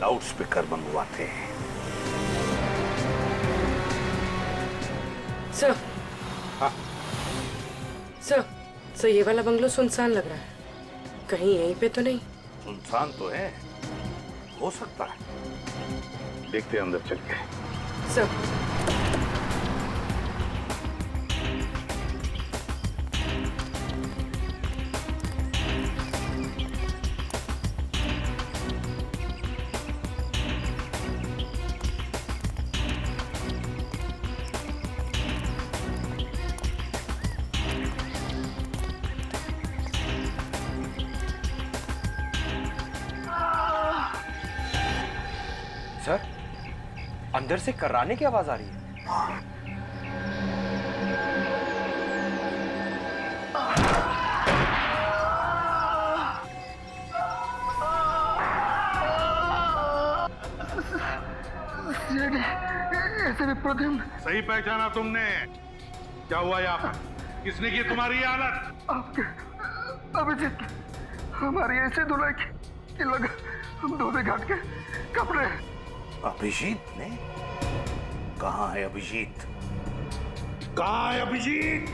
लाउड स्पीकर मंगवाते हैं।
सर।
हाँ।
सर, ये वाला बंगलो सुनसान लग रहा है, कहीं यहीं पे तो नहीं?
सुनसान तो है, हो सकता है। देखते हैं अंदर चल के।
सर।
सर, अंदर से कर्राने की आवाज आ रही है।
ऐसे विप्रतिम। सही पहचाना तुमने। क्या हुआ यहाँ पर? किसने की तुम्हारी हालत?
आपके अभिजीत हमारी ऐसे धुलाई की लगा हम धोबे घाट के कपड़े।
अभिजीत ने? कहाँ है अभिजीत? कहाँ है अभिजीत?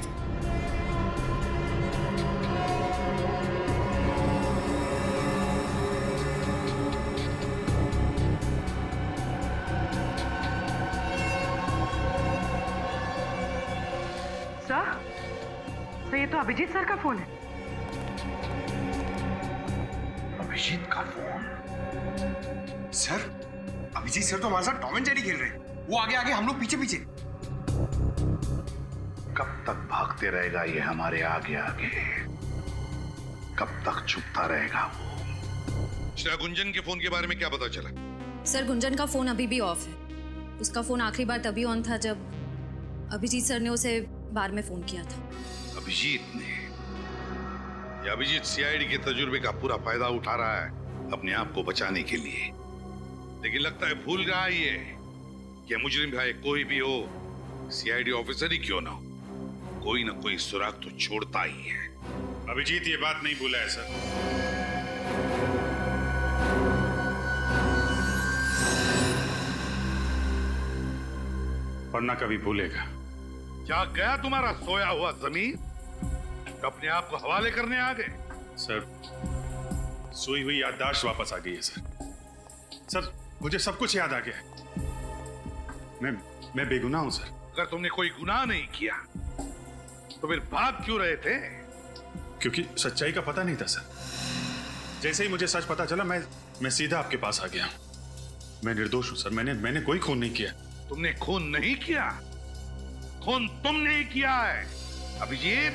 सर, ये तो अभिजीत सर का फोन है।
अभिजीत का फोन?
सर, अभिजीत सर तो हमारे साथ टॉम एंड जेरी खेल रहे हैं। वो आगे आगे, हम लोग पीछे पीछे।
कब तक भागते रहेगा ये हमारे आगे आगे? कब तक छुपता रहेगा वो? श्रेया, गुंजन के फोन के बारे में क्या पता चला?
सर, गुंजन का फोन अभी भी ऑफ है। उसका फोन आखिरी बार तभी ऑन था जब अभिजीत सर ने उसे बार में फोन किया था।
अभिजीत ने? या अभिजीत सीआईडी के तजुर्बे का पूरा फायदा उठा रहा है अपने आप को बचाने के लिए। लेकिन लगता है भूल रहा है ये कि मुजरिम भाई कोई भी हो, सीआईडी ऑफिसर ही क्यों ना हो, कोई ना कोई सुराग तो छोड़ता ही है।
अभिजीत ये बात नहीं भूला है सर। वरना कभी भूलेगा।
क्या गया तुम्हारा सोया हुआ जमीन? अपने आप को हवाले करने आ गए?
सर, सोई हुई याददाश्त वापस आ गई है सर। सर, मुझे सब कुछ याद आ गया है। मैं बेगुनाह हूं सर।
अगर तुमने कोई गुनाह नहीं किया तो फिर भाग क्यों रहे थे?
क्योंकि सच्चाई का पता नहीं था सर। जैसे ही मुझे सच पता चला मैं सीधा आपके पास आ गया। मैं निर्दोष हूं सर। मैंने कोई खून नहीं किया।
तुमने खून नहीं किया? खून तुमने ही किया है अभिजीत।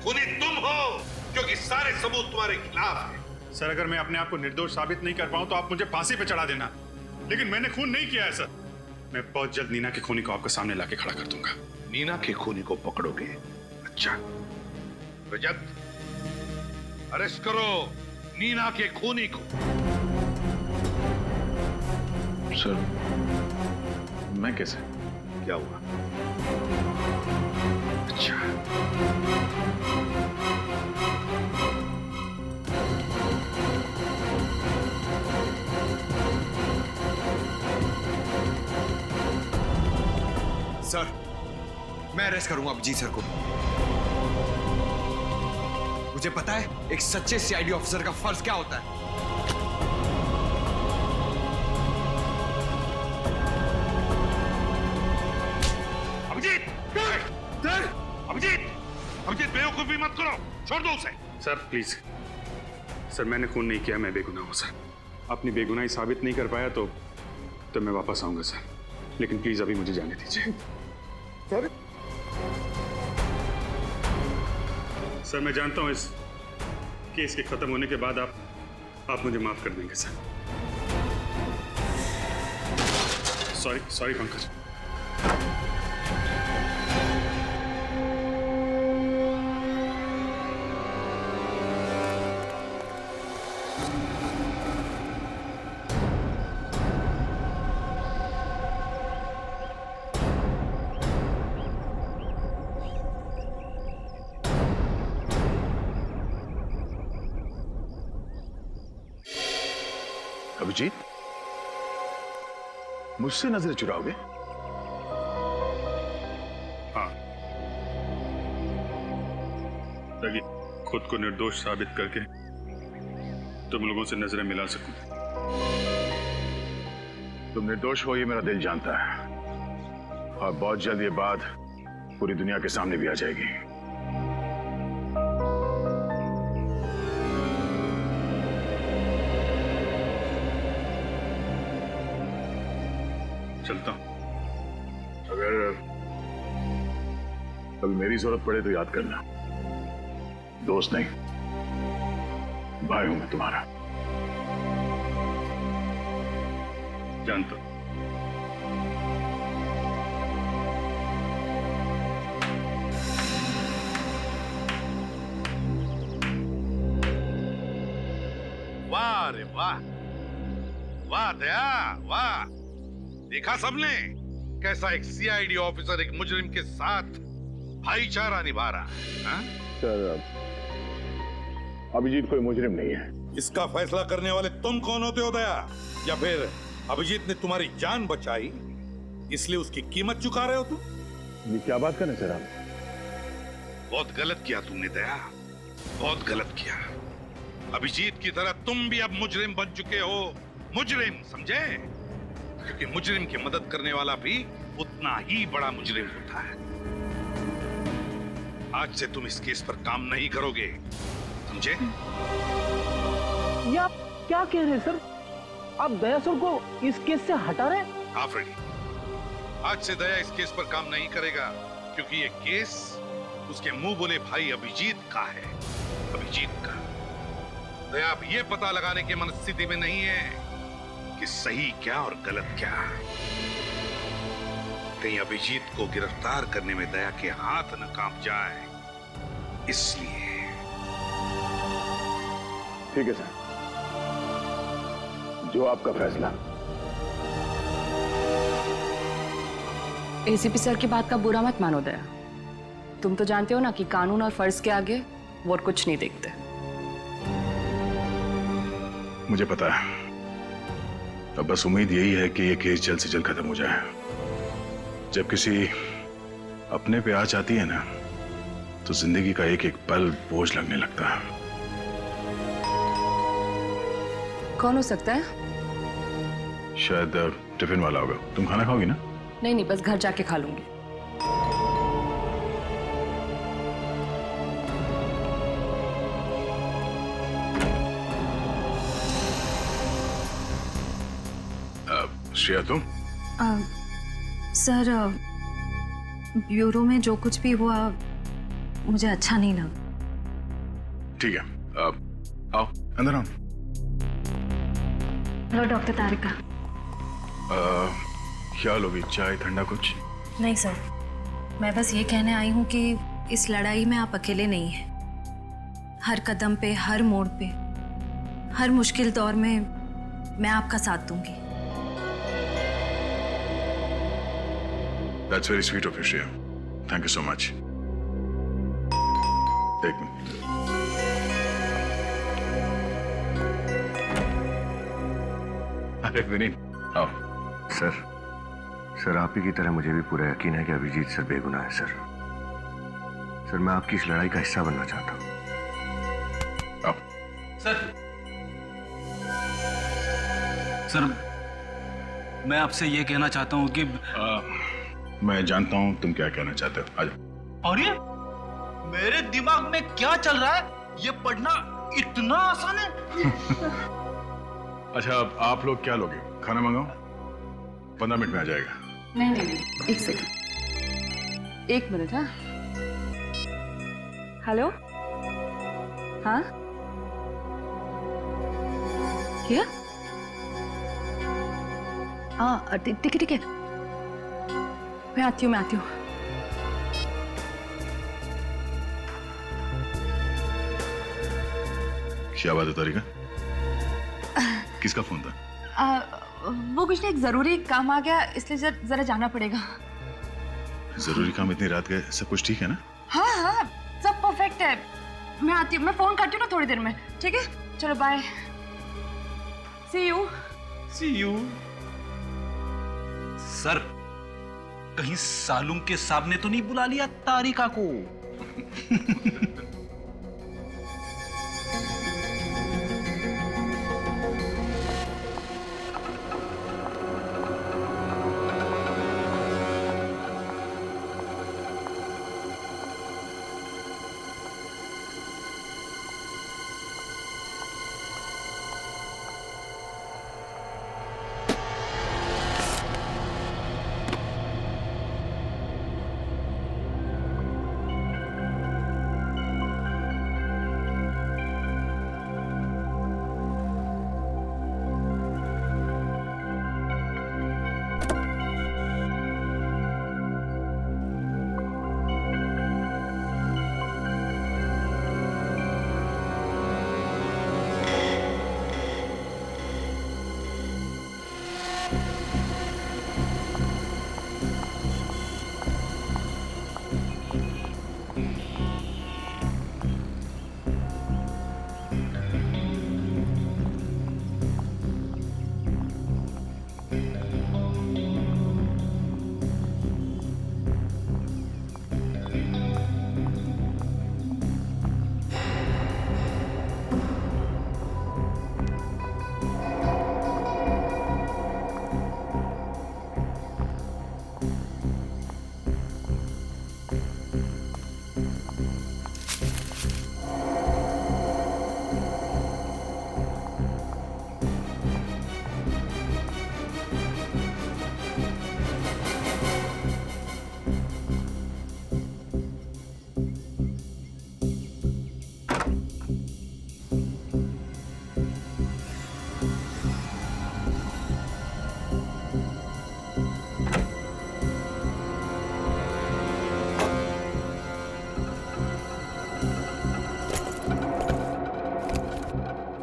खूनी तुम हो, क्योंकि सारे सबूत तुम्हारे खिलाफ है।
सर, अगर मैं अपने आप को निर्दोष साबित नहीं कर पाऊं तो आप मुझे फांसी पे चढ़ा देना, लेकिन मैंने खून नहीं किया है सर। मैं बहुत जल्द नीना के खूनी को आपके सामने लाके खड़ा कर दूंगा।
नीना के खूनी को पकड़ोगे? अच्छा, रजत, अरेस्ट करो नीना के खूनी को।
सर, मैं कैसे?
क्या हुआ? अच्छा,
सर, मैं अरेस्ट करूंगा अभिजीत सर को। मुझे पता है एक सच्चे सीआईडी ऑफिसर का फर्ज क्या होता है।
अभिजीत! अभिजीत! अभिजीत, बेवकूफी मत करो, छोड़ दो उसे।
सर प्लीज, सर मैंने खून नहीं किया, मैं बेगुनाह हूं सर। अपनी बेगुनाही साबित नहीं कर पाया तो मैं वापस आऊंगा सर, लेकिन प्लीज अभी मुझे जाने दीजिए। सर मैं जानता हूं इस केस के खत्म होने के बाद आप मुझे माफ कर देंगे सर। सॉरी पंकज।
अभिजीत, मुझसे नजर चुराओगे?
हाँ, ताकि खुद को निर्दोष साबित करके तुम लोगों से नजरें मिला सकूं।
तुम निर्दोष हो ये मेरा दिल जानता है, और बहुत जल्द ये बात पूरी दुनिया के सामने भी आ जाएगी।
चलता हूं।
अगर कभी मेरी जरूरत पड़े तो याद करना, दोस्त नहीं भाई हूं मैं तुम्हारा।
जानता हूं।
वाह रे वाह, वाह दया वाह। देखा सबने कैसा एक सीआईडी ऑफिसर एक मुजरिम के साथ भाईचारा निभा रहा है। हाँ?
सर, अभिजीत कोई मुजरिम नहीं है।
इसका फैसला करने वाले तुम कौन होते हो दया? या फिर अभिजीत ने तुम्हारी जान बचाई इसलिए उसकी कीमत चुका रहे हो तुम?
ये क्या बात कर रहे हैं सर आप?
बहुत गलत किया तुमने दया, बहुत गलत किया। अभिजीत की तरह तुम भी अब मुजरिम बन चुके हो। मुजरिम, समझे? क्योंकि मुजरिम की मदद करने वाला भी उतना ही बड़ा मुजरिम होता है। आज से तुम इस केस पर काम नहीं करोगे, समझे?
ये आप क्या कह रहे हैं सर? आप दया सर को इस केस से हटा रहे हैं?
हाँ फ्रेडी, आज से दया इस केस पर काम नहीं करेगा, क्योंकि ये केस उसके मुंह बोले भाई अभिजीत का है। अभिजीत का। दया अब ये पता लगाने की मनस्थिति में नहीं है कि सही क्या और गलत क्या। कहीं अभिजीत को गिरफ्तार करने में दया के हाथ न कांप जाए, इसलिए।
ठीक है सर, जो आपका फैसला।
एसीपी सर की बात का बुरा मत मानो दया। तुम तो जानते हो ना कि कानून और फर्ज के आगे वो कुछ नहीं देखते।
मुझे पता है, अब बस उम्मीद यही है कि ये केस जल्द से जल्द खत्म हो जाए। जब किसी अपने पे आँच आती है ना, तो जिंदगी का एक एक पल बोझ लगने लगता है।
कौन हो सकता है?
शायद टिफिन वाला होगा। तुम खाना खाओगी ना?
नहीं, बस घर जाके खा लूंगी। श्रेया तुम?
सर, ब्यूरो में जो कुछ भी हुआ मुझे अच्छा नहीं लगा।
ठीक है, आओ अंदर आओ।
हेलो डॉक्टर तारिका।
क्या लोगी, चाय ठंडा कुछ?
नहीं सर, मैं बस ये कहने आई हूँ कि इस लड़ाई में आप अकेले नहीं हैं। हर कदम पे, हर मोड़ पे, हर मुश्किल दौर में मैं आपका साथ दूंगी।
That's very sweet of you, Shreya. Thank you so much. एक मिनट। अरे विनीत, आओ।
सर आप ही की तरह मुझे भी पूरा यकीन है कि अभिजीत सर बेगुनाह है सर। सर मैं आपकी इस लड़ाई का हिस्सा बनना चाहता हूं।
सर मैं आपसे ये कहना चाहता हूँ कि
मैं जानता हूँ तुम क्या कहना चाहते हो। आजा।
और ये मेरे दिमाग में क्या चल रहा है? ये पढ़ना इतना आसान है?
अच्छा अब आप लोग क्या लोगे? खाना मंगाओ? 15 मिनट में आ जाएगा।
नहीं, एक सेकंड, 1 मिनट। हाँ हेलो, हाँ क्या? हाँ ठीक है, मैं आती हूँ।
क्या बात है तारिका? किसका फोन था?
वो कुछ नहीं, एक जरूरी काम आ गया, इसलिए जरा जाना पड़ेगा।
जरूरी काम इतनी रात गए? सब कुछ ठीक है ना?
हाँ सब परफेक्ट है। मैं आती हूँ, मैं फोन करती हूँ ना थोड़ी देर में। ठीक है चलो बाय, सी यू।
सर कहीं सालूम के साहब ने तो नहीं बुला लिया तारिका को?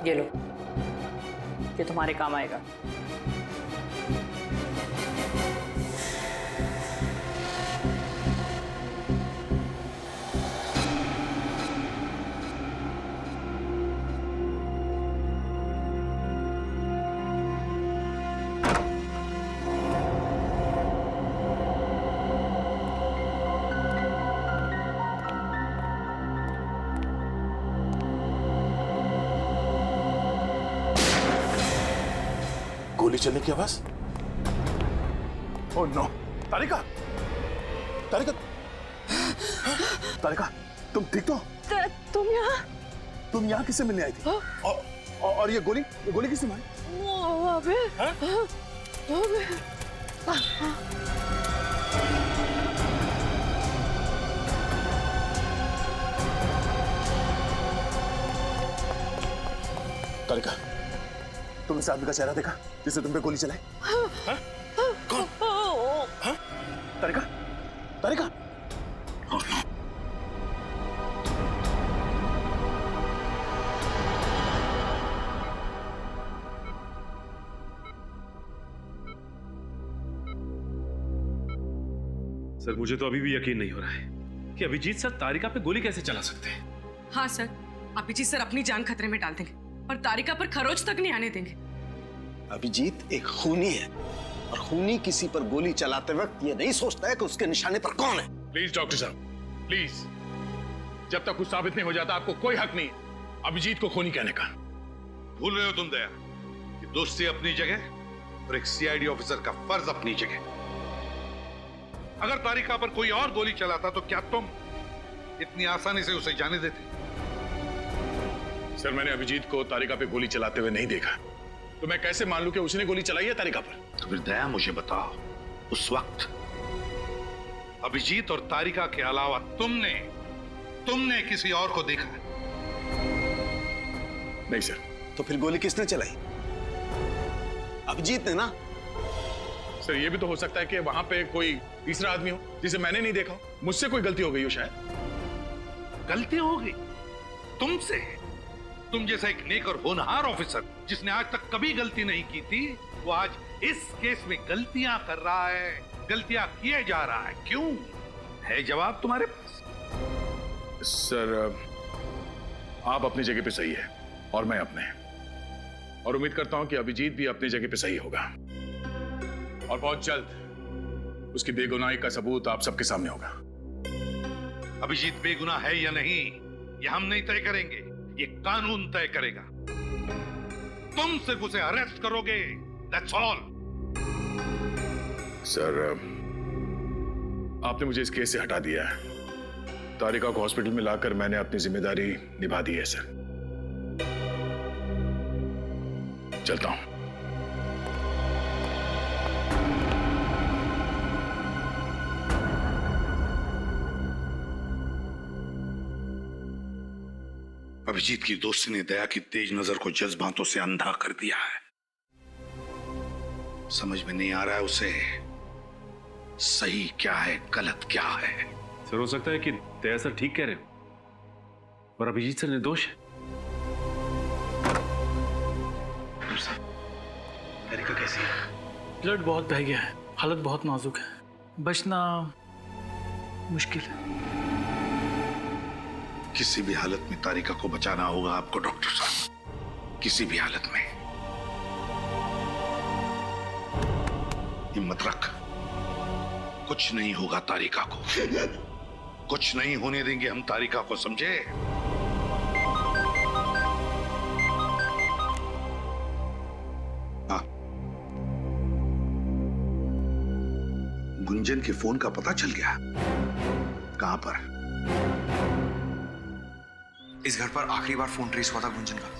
ये लो, ये तुम्हारे काम आएगा।
गोली चलने की आवाज। ओह नो, तारिका, तुम ठीक तो? तुम यहाँ किससे मिलने आई थी? और ये गोली किसने मारी? तारिका, तुम इस आदमी का चेहरा देखा जिसने तुम पे गोली चलाई? कौन? तारिका?
सर मुझे तो अभी भी यकीन नहीं हो रहा है कि अभिजीत सर तारिका पे गोली कैसे चला सकते हैं।
हाँ सर, अभिजीत सर अपनी जान खतरे में डाल देंगे और तारिका पर खरोच तक नहीं आने देंगे।
अभिजीत एक खूनी है और खूनी किसी पर गोली चलाते वक्त ये नहीं सोचता है कि उसके निशाने पर कौन है।
प्लीज डॉक्टर साहब, प्लीज जब तक कुछ साबित नहीं हो जाता आपको कोई हक नहीं अभिजीत को खूनी कहने का।
भूल रहे हो तुम दया कि दोस्ती अपनी जगह और एक सीआईडी ऑफिसर का फर्ज अपनी जगह। अगर तारिका पर कोई और गोली चलाता तो क्या तुम इतनी आसानी से उसे जाने देते?
सर, मैंने अभिजीत को तारिका पे गोली चलाते हुए नहीं देखा, तो मैं कैसे मान लूं कि उसने गोली चलाई है तारिका पर?
तो फिर दया मुझे बताओ, उस वक्त अभिजीत और तारिका के अलावा तुमने किसी और को देखा?
नहीं सर।
तो फिर गोली किसने चलाई? अभिजीत ने ना।
सर, ये भी तो हो सकता है कि वहां पे कोई तीसरा आदमी हो जिसे मैंने नहीं देखा, मुझसे कोई गलती हो गई हो शायद।
गलती हो गई तुमसे? तुम जैसा एक नेक और होनहार ऑफिसर जिसने आज तक कभी गलती नहीं की थी, वो आज इस केस में गलतियां कर रहा है, गलतियां किए जा रहा है। क्यों? है जवाब तुम्हारे पास?
सर, आप अपनी जगह पे सही है और मैं अपने, और उम्मीद करता हूं कि अभिजीत भी अपनी जगह पे सही होगा और बहुत जल्द उसकी बेगुनाही का सबूत आप सबके सामने होगा।
अभिजीत बेगुनाह है या नहीं, ये हम नहीं तय करेंगे, ये कानून तय करेगा। तुम सिर्फ उसे अरेस्ट करोगे, दैट्स ऑल।
सर, आपने मुझे इस केस से हटा दिया है। तारिका को हॉस्पिटल में लाकर मैंने अपनी जिम्मेदारी निभा दी है सर। चलता हूं।
अभिजीत की दोस्ती ने दया की तेज नजर को जज्बातों से अंधा कर दिया है। समझ में नहीं आ रहा है उसे सही क्या है, गलत क्या है।
सर, हो सकता है कि दया सर ठीक कह रहे हो और अभिजीत सर निर्दोष है।
तारिका कैसी है?
ब्लड बहुत बह गया है, हालत बहुत नाजुक है, बचना मुश्किल है।
किसी भी हालत में तारिका को बचाना होगा आपको डॉक्टर साहब, किसी भी हालत में। हिम्मत रख, कुछ नहीं होगा तारिका को, कुछ नहीं होने देंगे हम तारिका को, समझे? हाँ, गुंजन के फोन का पता चल गया? कहां पर?
इस घर पर आखिरी बार फोन ट्रेस हुआ था गुंजन का।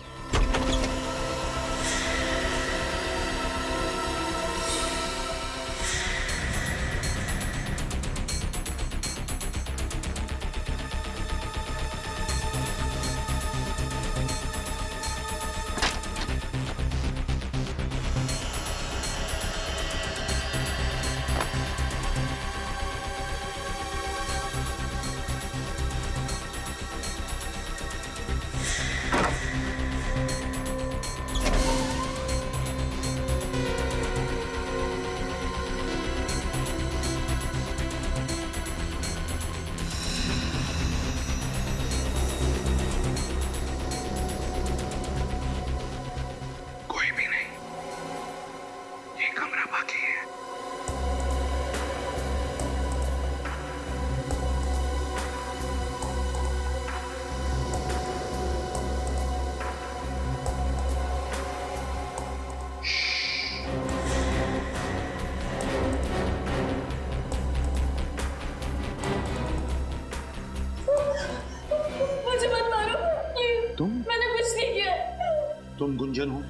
तुम गुंजन हो?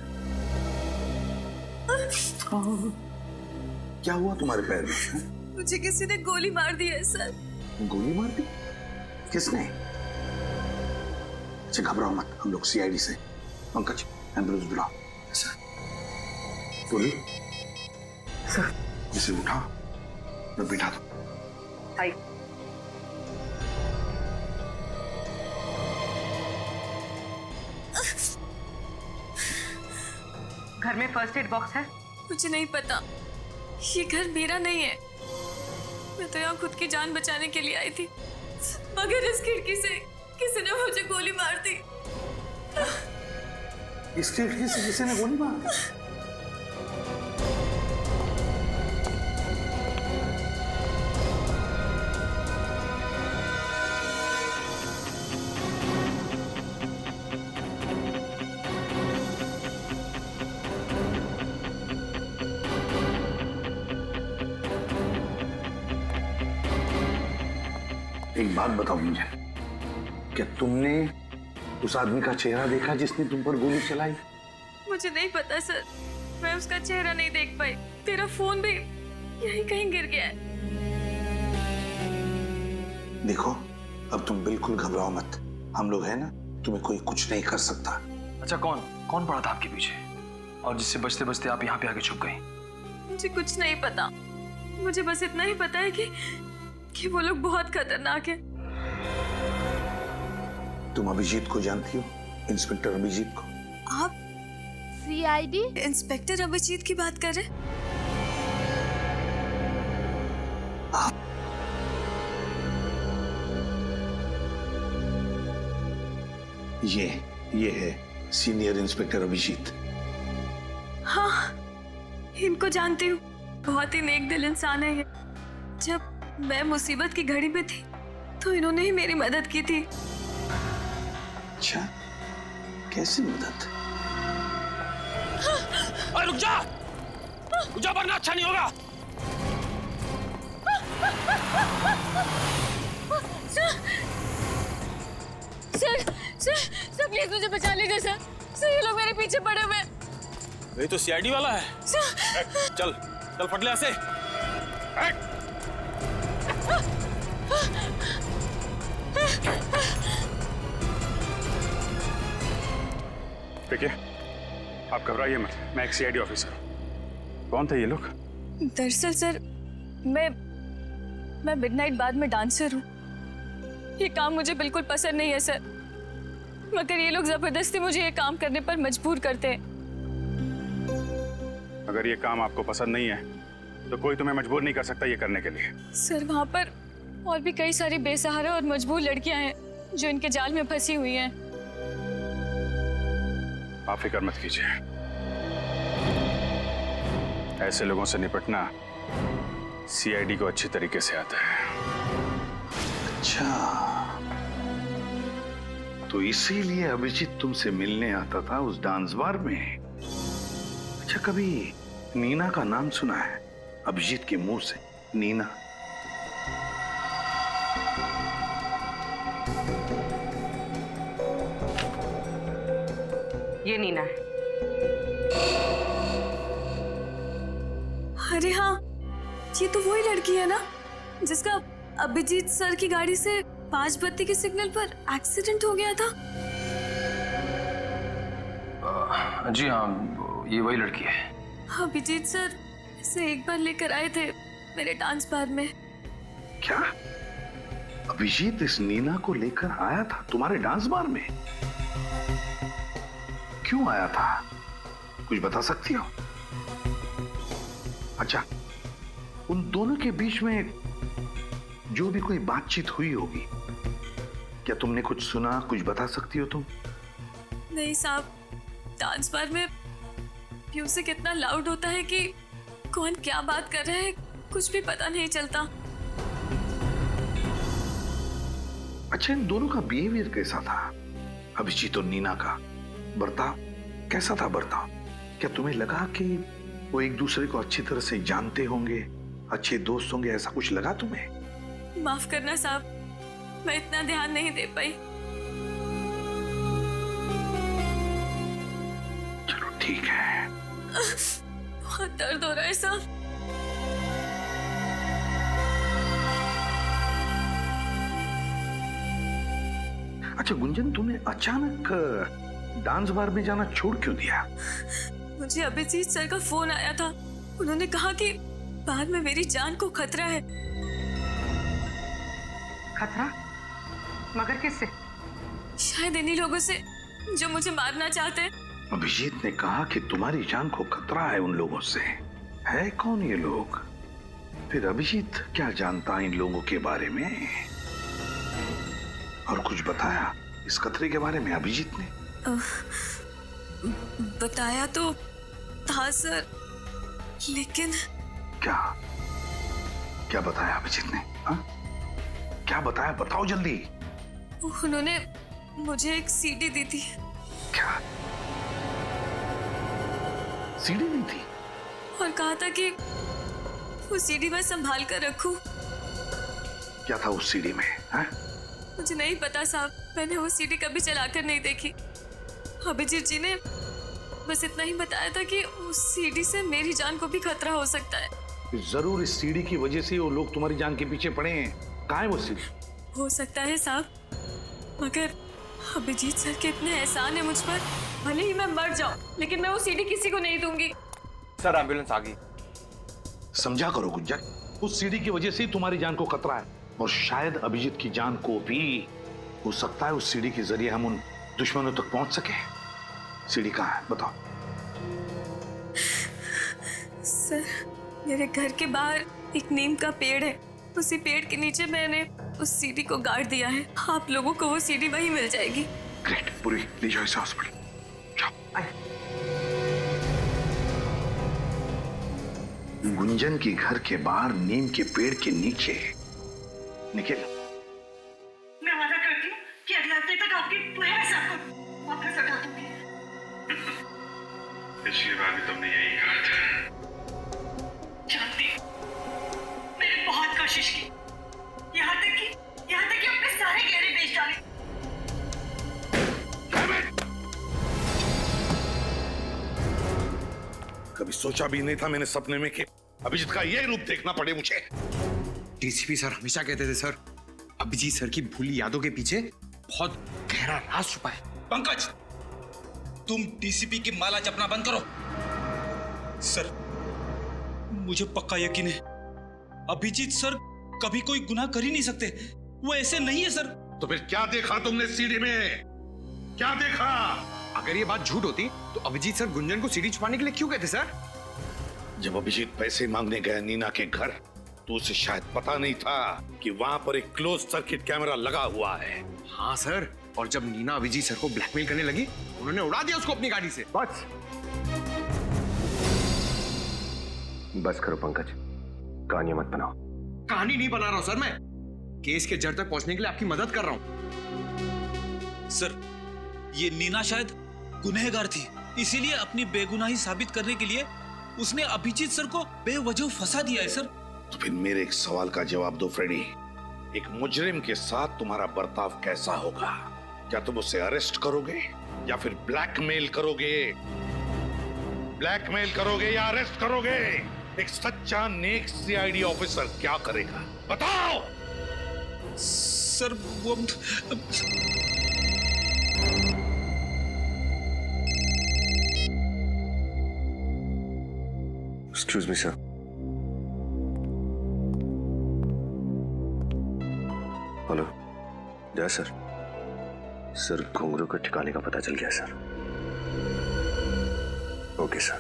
क्या हुआ तुम्हारे पैर में?
मुझे किसी ने गोली मार दी है सर।
गोली मार दी? किसने? अच्छा घबराओ मत, हम लोग सीआईडी से। पंकज एम्बुलेंस बुलाओ। सर। बोली सर। इसे उठाओ और बिठा दो।
आई। घर में फर्स्ट एड बॉक्स है?
मुझे नहीं पता, ये घर मेरा नहीं है। मैं तो यहाँ खुद की जान बचाने के लिए आई थी, मगर इस खिड़की से किसी ने मुझे गोली मार दी।
इस खिड़की से किसी ने गोली मार दी? बात बताओ मुझे, क्या तुमने उस आदमी का चेहरा देखा जिसने तुम पर गोली चलाई?
मुझे नहीं पता सर, मैं उसका चेहरा नहीं देख पाई। तेरा फोन भी यहीं कहीं गिर गया है।
देखो, अब तुम बिल्कुल घबराओ मत, हम लोग हैं ना, तुम्हें कोई कुछ नहीं कर सकता।
अच्छा, कौन पड़ा था आपके पीछे और जिससे बचते बचते आप यहाँ पे आके छुप गई?
मुझे कुछ नहीं पता, मुझे बस इतना ही पता है कि वो लोग बहुत खतरनाक है।
तुम अभिजीत को जानती हो? इंस्पेक्टर अभिजीत को?
आप सीआईडी इंस्पेक्टर अभिजीत की बात कर रहे?
ये है सीनियर इंस्पेक्टर अभिजीत।
हाँ, इनको जानती हूँ, बहुत ही नेक दिल इंसान है ये। जब मैं मुसीबत की घड़ी में थी तो इन्होंने ही मेरी मदद की थी।
अच्छा, कैसी मदद?
रुक जा वरना अच्छा नहीं होगा।
सर प्लीज मुझे बचा लीजिए सर, ये लोग मेरे पीछे पड़े हुए।
ये तो सीआईडी वाला है। चल फट ले ऐसे।
देखिए, आप घबराइए मत, मैं एक सीआईडी ऑफिसर हूँ। कौन थे ये लोग?
दरअसल सर, मैं मिडनाइट बार में डांसर हूँ। ये काम मुझे बिल्कुल पसंद नहीं है सर, मगर ये लोग जबरदस्ती मुझे ये काम करने पर मजबूर करते हैं।
अगर ये काम आपको पसंद नहीं है तो कोई तुम्हें मजबूर नहीं कर सकता ये करने के लिए।
सर, वहाँ पर और भी कई सारी बेसहारा और मजबूर लड़कियां हैं जो इनके जाल में फंसी हुई हैं।
आप फिक्र मत कीजिए, ऐसे लोगों से निपटना सीआईडी को अच्छी तरीके से आता है।
अच्छा, तो इसीलिए अभिजीत तुमसे मिलने आता था उस डांस बार में। अच्छा, कभी नीना का नाम सुना है? अभिजीत के मुंह से, नीना।
ये नीना है।
अरे हाँ, ये तो वही लड़की है ना जिसका अभिजीत सर की गाड़ी से 5 बत्ती के सिग्नल पर एक्सीडेंट हो गया था।
जी हाँ, ये वही लड़की है।
अभिजीत सर इसे एक बार लेकर आए थे मेरे डांस बार में।
क्या अभिजीत इस नीना को लेकर आया था तुम्हारे डांस बार में? क्यों आया था, कुछ बता सकती हो? अच्छा, उन दोनों के बीच में जो भी कोई बातचीत हुई होगी, क्या तुमने कुछ सुना, कुछ बता सकती हो तुम?
नहीं साहब, डांस बार में म्यूजिक इतना लाउड होता है कि कौन क्या बात कर रहा है कुछ भी पता नहीं चलता।
अच्छा, इन दोनों का बिहेवियर कैसा था? अभिजीत और नीना का बर्ताव कैसा था? बर्ताव क्या तुम्हें लगा कि वो एक दूसरे को अच्छी तरह से जानते होंगे, अच्छे दोस्त होंगे, ऐसा कुछ लगा तुम्हें?
माफ करना साहब, मैं इतना ध्यान नहीं दे पाई।
चलो ठीक है।
बहुत दर्द हो रहा है साहब।
अच्छा गुंजन, तुमने अचानक डांस बार में जाना छोड़ क्यों दिया?
मुझे अभिजीत सर का फोन आया था, उन्होंने कहा कि बाद में मेरी जान को खतरा है।
खतरा? मगर किससे?
शायद इन्हीं लोगों से जो मुझे मारना चाहते हैं।
अभिजीत ने कहा कि तुम्हारी जान को खतरा है उन लोगों से। है कौन ये लोग? फिर अभिजीत क्या जानता इन लोगों के बारे में? और कुछ बताया इस खतरे के बारे में अभिजीत ने?
बताया तो था सर, लेकिन
क्या बताया अभिजीत ने? हा? क्या बताया, बताओ जल्दी।
उन्होंने मुझे एक सीडी दी थी।
क्या सीडी दी थी?
और कहा था कि वो सीडी मैं संभाल कर रखूं।
क्या था उस सीडी में? हा?
मुझे नहीं पता साहब, मैंने वो सीडी कभी चलाकर नहीं देखी। अभिजीत जी ने बस इतना ही बताया था कि उस सीडी से मेरी जान को भी खतरा हो सकता है।
जरूर इस सीडी की वजह से वो लोग तुम्हारी जान के पीछे पड़े हैं। कहाँ है वो सीडी?
हो सकता है साहब, मगर अभिजीत सर के इतने एहसान है मुझ पर, भले ही मैं मर जाऊं लेकिन मैं वो सीडी किसी को नहीं दूंगी।
सर एम्बुलेंस आ गई।
समझा करो गुंजन, उस सीडी की वजह से ही तुम्हारी जान को खतरा है, और शायद अभिजीत की जान को भी हो सकता है उस सीडी के जरिए हम उन दुश्मनों तक पहुंच सके। सीडी कहाँ है बताओ?
सर मेरे घर के बाहर एक नीम का पेड़ है, उसी पेड़ के नीचे मैंने उस सीडी को गाड़ दिया है। आप लोगों को वो सीडी वहीं मिल जाएगी।
ग्रेट, पूरी ले जाओ इसे हॉस्पिटल। गुंजन के घर के बाहर नीम के पेड़ के नीचे। निखिल,
मैं वादा करती हूँ कि अगले हफ्ते तक आपके पूरे हिसाब को वापस लौटा दूंगी।
पिछली बार भी तुमने यही कहा था।
जानती हूँ, मैंने बहुत कोशिश की, यहाँ तक कि अपने सारे गहरे बेच डाले।
कभी सोचा भी नहीं था मैंने सपने में कि अभिजीत का ये रूप देखना पड़े मुझे।
डीसीपी सर हमेशा कहते थे सर, अभिजीत सर की भूली यादों के पीछे बहुत गहरा राज छुपा है।
पंकज, तुम डीसीपी की माला जपना बंद करो। सर मुझे पक्का यकीन है अभिजीत सर कभी कोई गुनाह कर ही नहीं सकते, वो ऐसे नहीं है सर।
तो फिर क्या देखा तुमने सीडी में? क्या देखा?
अगर ये बात झूठ होती तो अभिजीत सर गुंजन को सीडी छुपाने के लिए क्यों कहते सर?
जब अभिजीत पैसे मांगने गया नीना के घर तो उसे शायद पता नहीं था कि वहां पर एक क्लोज सर्किट कैमरा लगा हुआ है।
हाँ सर, और जब नीना अभिजीत सर को ब्लैकमेल करने लगी उन्होंने उड़ा दिया उसको अपनी गाड़ी से।
बस करो पंकज, कहानी मत बनाओ।
कहानी नहीं बना रहा हूं सर, मैं केस के जड़ तक पहुंचने के लिए आपकी मदद कर रहा हूं।
सर ये नीना शायद गुनहगार थी, इसीलिए अपनी बेगुनाही साबित करने के लिए उसने अभिजीत सर को बेवजह फंसा दिया है सर।
तो फिर मेरे एक सवाल का जवाब दो फ्रेडी, एक मुजरिम के साथ तुम्हारा बर्ताव कैसा होगा? क्या तुम उसे अरेस्ट करोगे या फिर ब्लैकमेल करोगे? ब्लैकमेल करोगे या अरेस्ट करोगे? एक सच्चा नेक सीआईडी ऑफिसर क्या करेगा बताओ?
सर वो
एक्सक्यूज मी सर। हेलो, जय सर। सर घुंघरू के ठिकाने का पता चल गया सर। Okay sir.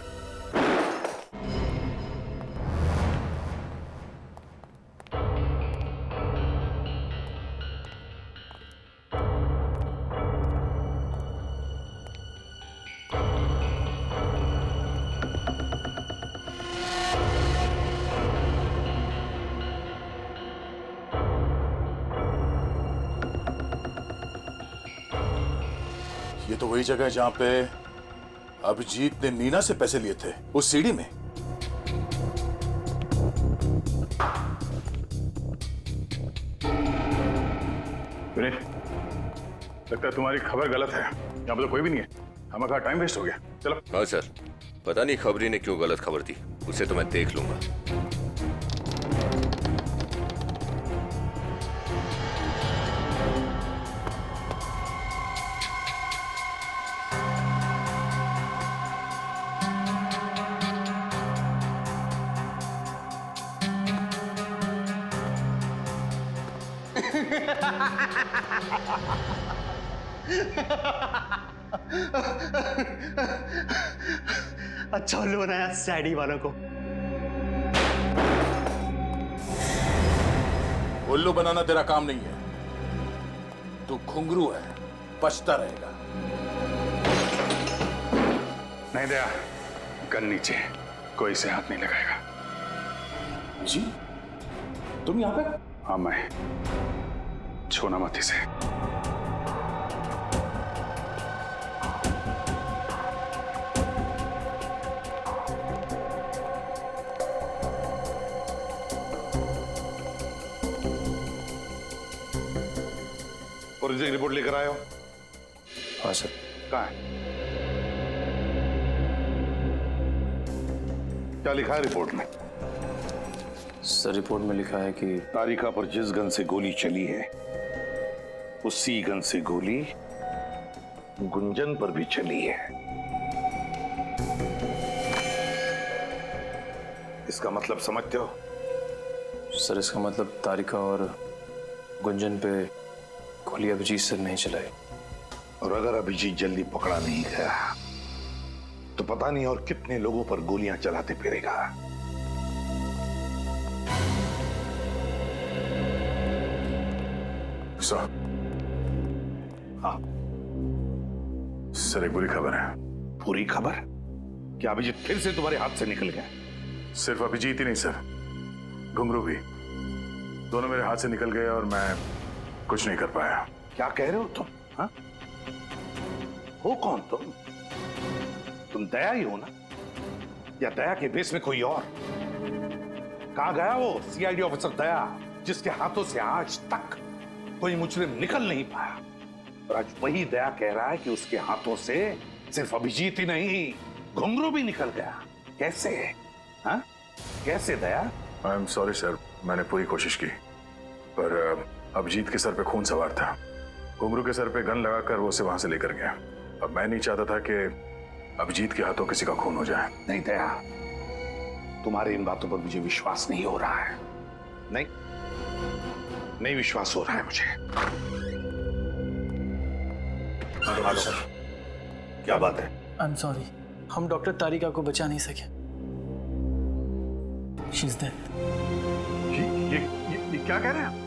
ये तो वही जगह है जहां पे अभिजीत ने नीना से पैसे लिए थे, उस सीडी में।
लगता है तुम्हारी खबर गलत है, यहाँ पे तो कोई भी नहीं है, हमारा टाइम वेस्ट हो गया। चलो।
हाँ सर, पता नहीं खबरी ने क्यों गलत खबर दी, उसे तो मैं देख लूंगा।
अच्छा उल्लू बनाया सैडी वालों को।
उल्लू बनाना तेरा काम नहीं है, तू घुंघरू है, बचता रहेगा।
नहीं दया, गन नीचे, कोई से हाथ नहीं लगाएगा।
जी तुम यहाँ पे?
हाँ मैं, छूना मत इसे।
फॉरेंसिक रिपोर्ट लेकर आए हो?
हाँ सर।
कहाँ है? क्या लिखा है रिपोर्ट में?
सर रिपोर्ट में लिखा है कि
तारिका पर जिस गन से गोली चली है उसी गन से गोली गुंजन पर भी चली है। इसका मतलब समझते हो?
सर इसका मतलब तारिका और गुंजन पे गोली अभिजीत सर नहीं चलाई।
और अगर अभिजीत जल्दी पकड़ा नहीं गया तो पता नहीं और कितने लोगों पर गोलियां चलाते फिरेगा।
सर।
हाँ
सर, एक बुरी खबर है।
बुरी खबर? क्या अभिजीत फिर से तुम्हारे हाथ से निकल गया?
सिर्फ अभिजीत ही नहीं सर, घुंगरू भी। दोनों मेरे हाथ से निकल गए और मैं कुछ नहीं कर पाया।
क्या कह रहे हो तुम? हाँ? हो कौन तुम? तुम दया ही हो ना? या दया के बेस में कोई और? कहां गया वो सीआईडी ऑफिसर दया जिसके हाथों से आज तक कोई मुजरिम निकल नहीं पाया? और आज वही दया कह रहा है कि उसके हाथों से सिर्फ अभिजीत ही नहीं, घुंगरू भी निकल गया। कैसे? हाँ? कैसे दया?
आई एम सॉरी सर, मैंने पूरी कोशिश की, पर अभिजीत के सर पे खून सवार था। घुंगरू के सर पे गन लगाकर वो उसे वहां से लेकर गया। अब मैं नहीं चाहता था कि अभिजीत के हाथों किसी का खून हो जाए।
नहीं दया, तुम्हारे इन बातों पर मुझे विश्वास नहीं हो रहा है। नहीं विश्वास हो रहा है मुझे।
Hello sir.
क्या बात है?
आई एम सॉरी, हम डॉक्टर तारिका को बचा नहीं सके। She is dead.
ये क्या कह रहे हैं?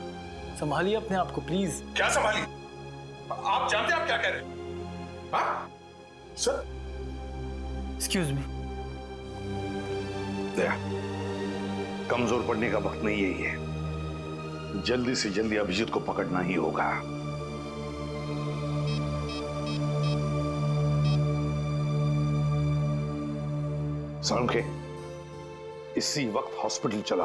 संभालिए अपने आप को प्लीज।
क्या संभालिए? आप जानते हैं आप क्या कह रहे हैं? हाँ? Sir
excuse me.
दया, कमजोर पड़ने का वक्त नहीं यही है। जल्दी से जल्दी अभिजीत को पकड़ना ही होगा। सालुंखे, इसी वक्त हॉस्पिटल चला।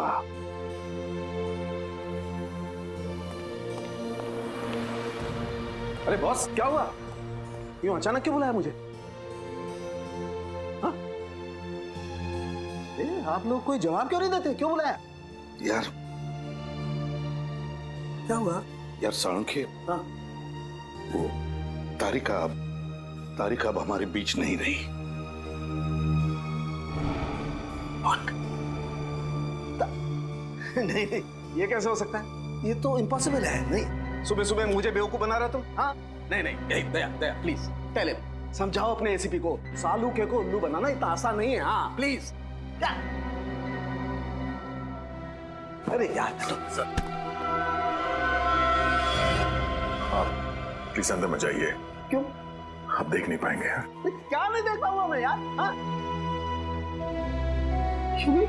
अरे बॉस, क्या हुआ? यूं अचानक क्यों बुलाया मुझे? हाँ? आप लोग कोई जवाब क्यों नहीं देते? क्यों बुलाया?
यार
क्या हुआ?
यार सालुंखे,
हाँ?
वो तारिका अब हमारे बीच नहीं रही।
नहीं, ये कैसे हो सकता है? ये तो इम्पॉसिबल है। नहीं, सुबह सुबह मुझे बेवकूफ बना रहा तुम? हाँ? नहीं, दया प्लीज टेल हिम, समझाओ अपने एसीपी को। सालुखे को उल्लू बनाना इतना आसान नहीं है। हाँ प्लीज। अरे यार
आप प्लीज अंदर में जाइए।
क्यों?
आप देख नहीं पाएंगे।
क्या नहीं देख पाऊंगा मैं यार? हाँ? क्यों?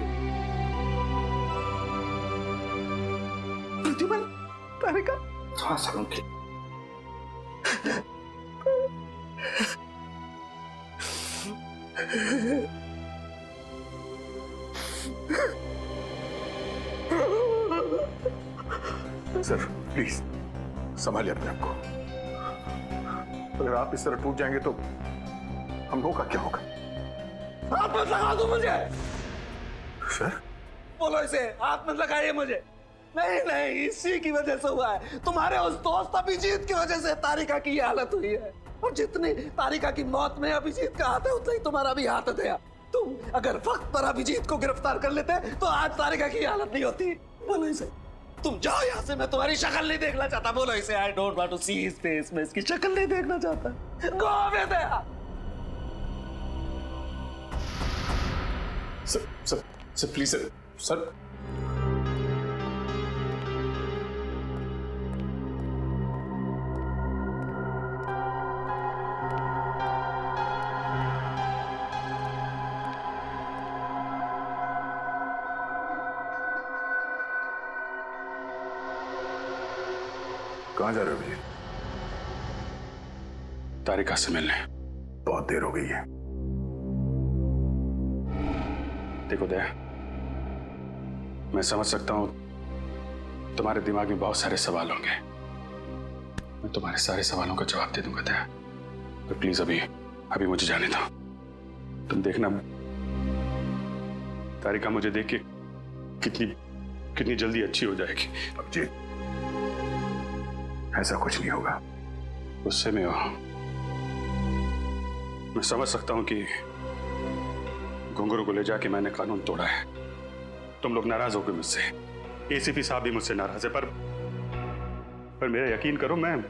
प्रतिबल, तारिका?
हाँ सालुंखे।
सर प्लीज संभालिए अपने आप को। अगर आप इस तरह टूट जाएंगे तो हम लोगों का क्या होगा?
हाथ मत लगा दो मुझे।
सर
बोलो इसे, हाथ मत लगाइए मुझे। नहीं, इसी की वजह से हुआ है। तुम्हारे उस दोस्त अभिजीत की वजह से तारिका की ये हालत हुई है। और जितनी तारिका की मौत में अभिजीत का हाथ है, उतना ही तुम्हारा भी हाथ है। तुम अगर वक्त पर अभिजीत को गिरफ्तार कर लेते तो आज तारिका की हालत नहीं होती। बोलो इसे, तुम जाओ यहाँ से। मैं तुम्हारी शक्ल नहीं देखना चाहता। बोलो इसे, I don't want to see his face. मैं इसकी शक्ल नहीं देखना चाहता। Go away Daya.
Sir please sir. कहां जा रहे हो भैया?
तारिका से मिलने।
बहुत देर हो गई है।
देखो दया, मैं समझ सकता हूं तुम्हारे दिमाग में बहुत सारे सवाल होंगे,
मैं तुम्हारे सारे सवालों का जवाब दे दूंगा दया, पर प्लीज अभी मुझे जाने दो। तुम देखना तारिका मुझे देख के कितनी जल्दी अच्छी हो जाएगी। अभिजीत, ऐसा कुछ नहीं होगा। गुस्से में हो, मैं समझ सकता हूं कि घुंघरू को ले जाके मैंने कानून तोड़ा है। तुम लोग नाराज हो गए मुझसे, एसीपी साहब भी मुझसे नाराज है, पर मेरा यकीन करो, मैं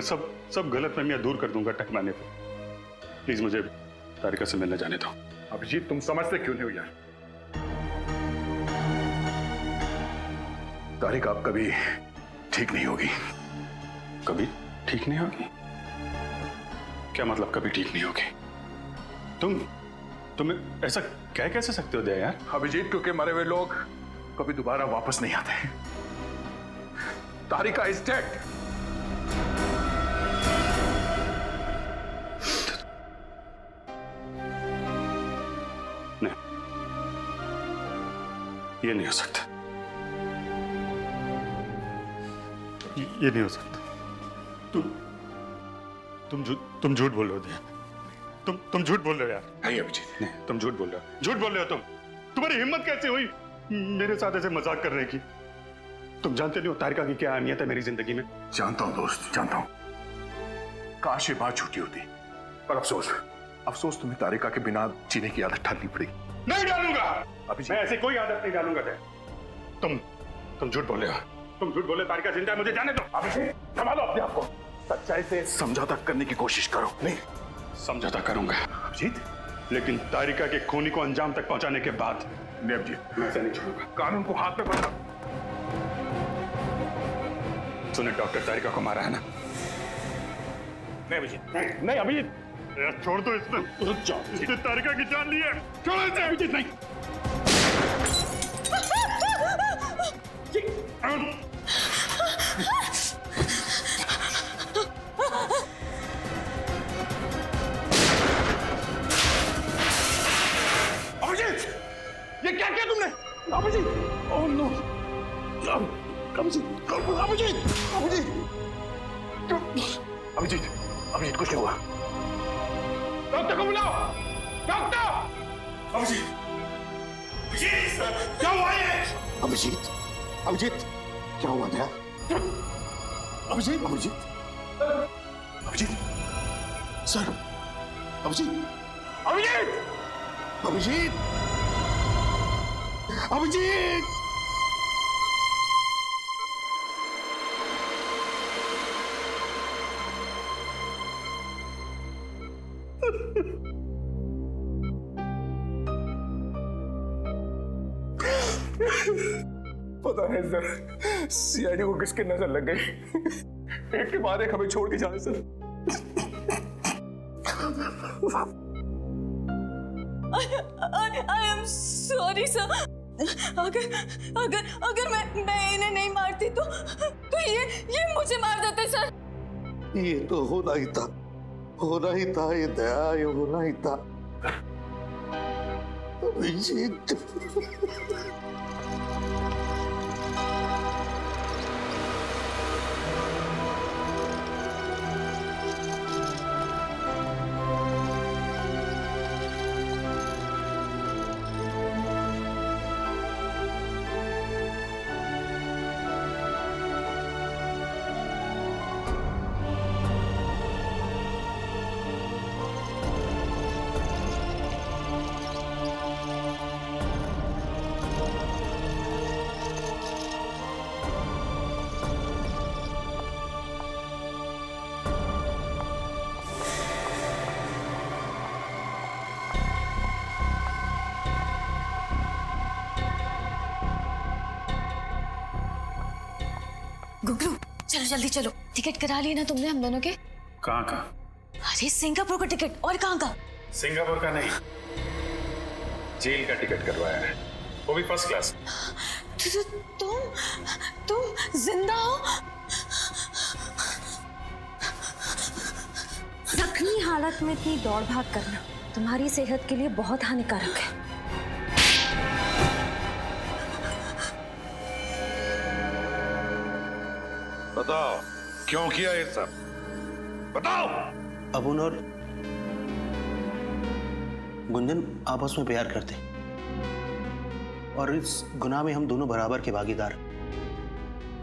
सब गलतफहमियां दूर कर दूंगा टकमाने पे। प्लीज मुझे तारिका से मिलने जाने दो।
अभिजीत, तुम समझते क्यों नहीं हो यार?
तारिका अब कभी ठीक नहीं होगी। कभी ठीक नहीं होगी? क्या मतलब कभी ठीक नहीं होगी? तुम ऐसा कह कैसे सकते हो दया यार?
अभिजीत, क्योंकि मरे हुए लोग कभी दोबारा वापस नहीं आते। तारिका इज डेड।
नहीं, ये नहीं हो सकता, ये नहीं हो सकता। तुम झूठ बोल रहे हो दया, तुम झूठ बोल रहे हो यार।
नहीं अभिजीत,
नहीं, तुम झूठ बोल रहे हो, झूठ बोल रहे हो। तुम्हारी हिम्मत कैसे हुई मेरे साथ ऐसे मजाक करने की? तुम जानते नहीं हो तारिका की क्या अहमियत है मेरी जिंदगी में।
जानता हूं दोस्त, जानता हूं। काश ये बात झूठी होती, पर अफसोस तुम्हें तारिका के बिना जीने की आदत डालनी पड़ेगी।
नहीं डालूंगा
अभिजीत,
मैं ऐसी कोई आदत नहीं डालूंगा। तुम झूठ बोले हो, तुम झूठ बोले। तारिका जिंदा है, मुझे जाने दो।
अभिजीत, संभालो अपने आप को, सच्चाई से समझौता करने की कोशिश करो। नहीं,
समझौता करूंगा
अभिजीत,
लेकिन तारिका के खूनी को अंजाम तक पहुंचाने के बाद।
नहीं अभिजीत,
मैं ऐसा नहीं छोड़ूंगा।
कानून को हाथ में पकड़ो।
सुने, डॉक्टर तारिका को मारा है ना?
नहीं अभिजीत,
नहीं अभिजीत, छोड़ दो इसमें। रुक जाओ, इसने तारिका की जान ली है। छोड़ इसे अभिजीत। नहीं,
अभिजीत, ये क्या किया तुमने? अभिजीत, ओह नो, अभिजीत, कुछ नहीं हुआ। डॉक्टर को बुलाओ, डॉक्टर। अभिजीत, क्या हुआ ये?
अभिजीत, क्या हुआ दया? अभिजीत, सर, अभिजीत।
पता नहीं सर, सीआईडी को किसकी नजर लग गई, एक के बाद एक हमें छोड़ के जाए sir.
I am sorry sir. अगर मैं इन्हें नहीं मारती तो ये मुझे मार देते सर।
ये तो होना ही था ये दया, ये होना ही था। अभिजीत,
गुगलू, चलो जल्दी चलो। टिकट करा ली ना तुमने हम दोनों के?
कहाँ का?
अरे सिंगापुर का टिकट। और कहाँ का?
सिंगापुर का नहीं, जेल का टिकट करवाया है, वो भी फर्स्ट क्लास।
तुम जिंदा हो?
जख्मी हालत में इतनी दौड़ भाग करना तुम्हारी सेहत के लिए बहुत हानिकारक है।
बताओ
क्यों किया ये सब? बताओ।
अबुन और गुंजन आपस में प्यार करते और इस गुनाह में हम दोनों बराबर के भागीदार।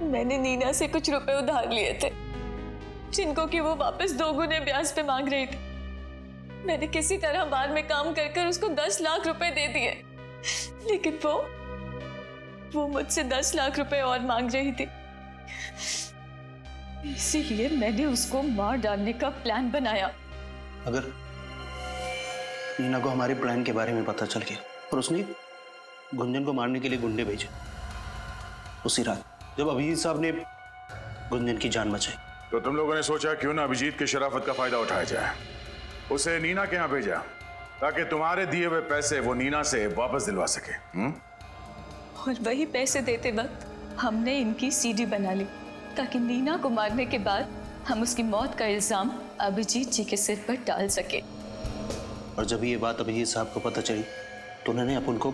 मैंने नीना से कुछ रुपए उधार लिए थे जिनको कि वो वापस 2 गुने ब्याज पे मांग रही थी। मैंने किसी तरह बार में काम कर कर उसको 10 लाख रुपए दे दिए, लेकिन वो मुझसे 10 लाख रुपए और मांग रही थी। इसीलिए मैंने उसको मार डालने का प्लान बनाया।
अगर नीना को हमारे प्लान के बारे में पता चल गया और उसने गुंजन को मारने के लिए गुंडे भेजे, उसी रात जब अभिजीत साहब ने गुंजन की जान बचाई,
तो तुम लोगों ने सोचा क्यों ना अभिजीत की शराफत का फायदा उठाया जाए। उसे नीना के यहाँ भेजा ताकि तुम्हारे दिए हुए पैसे वो नीना से वापस दिलवा सके।
और वही पैसे देते वक्त हमने इनकी सीडी बना ली ताकि नीना को मारने के बाद हम उसकी मौत का इल्जाम अभिजीत जी के सिर पर डाल सके।
और जब ये बात अभिजीत साहब को पता चली तो उन्होंने अपन को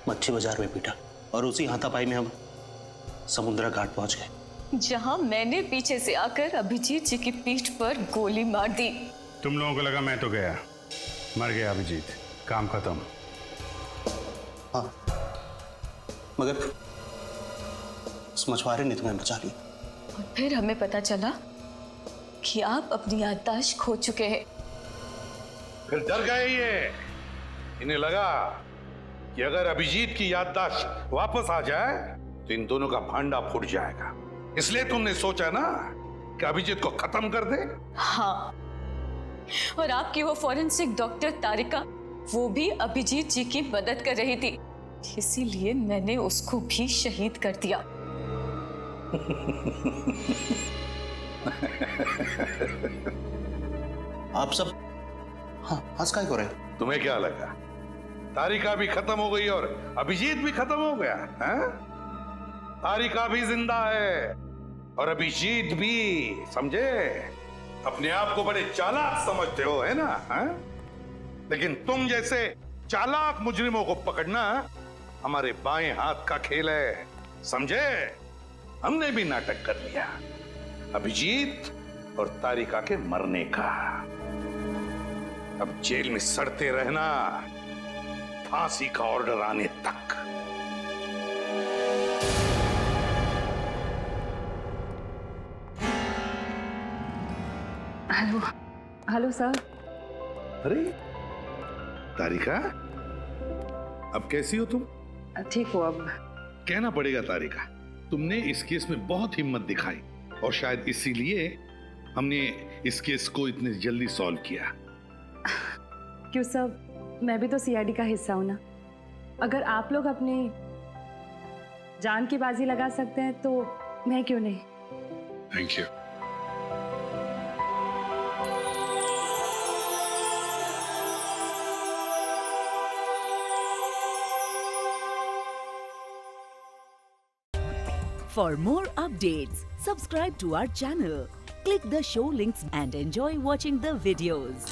मच्छी बाजार में पीटा और उसी हाथापाई में हम समुद्रा घाट पहुंच गए,
जहां मैंने पीछे से आकर अभिजीत जी की पीठ पर गोली मार दी।
तुम लोगों को लगा मैं तो गया, मर गया अभिजीत, काम खत्म।
हाँ, मगर उस मछुआरे ने तुम्हें बचा लिया।
और फिर हमें पता चला कि आप अपनी याददाश्त खो चुके हैं।
फिर डर गए ये, इन्हें लगा कि अगर अभिजीत की याददाश्त वापस आ जाए तो इन दोनों का भांडा फूट जाएगा, इसलिए तुमने सोचा ना कि अभिजीत को खत्म कर दे।
हाँ, और आपकी वो फॉरेंसिक डॉक्टर तारिका, वो भी अभिजीत जी की मदद कर रही थी, इसीलिए मैंने उसको भी शहीद कर दिया।
आप सब हंस काय को रहे?
तुम्हें क्या लगा तारिका भी खत्म हो गई और अभिजीत भी खत्म हो गया है? तारिका भी जिंदा है और अभिजीत भी, समझे? अपने आप को बड़े चालाक समझते हो, है ना? है? लेकिन तुम जैसे चालाक मुजरिमों को पकड़ना हमारे बाएं हाथ का खेल है, समझे? हमने भी नाटक कर लिया अभिजीत और तारिका के मरने का। अब जेल में सड़ते रहना फांसी का ऑर्डर आने तक।
Hello sir.
अरे तारिका, अब कैसी हो तुम?
ठीक हो अब?
कहना पड़ेगा तारिका, तुमने इस केस में बहुत हिम्मत दिखाई और शायद इसीलिए हमने इस केस को इतनी जल्दी सॉल्व किया।
क्यों सर, मैं भी तो सीआईडी का हिस्सा हूं ना। अगर आप लोग अपनी जान की बाजी लगा सकते हैं तो मैं क्यों नहीं।
Thank you.
For more updates, subscribe to our channel, click the show links and enjoy watching the videos.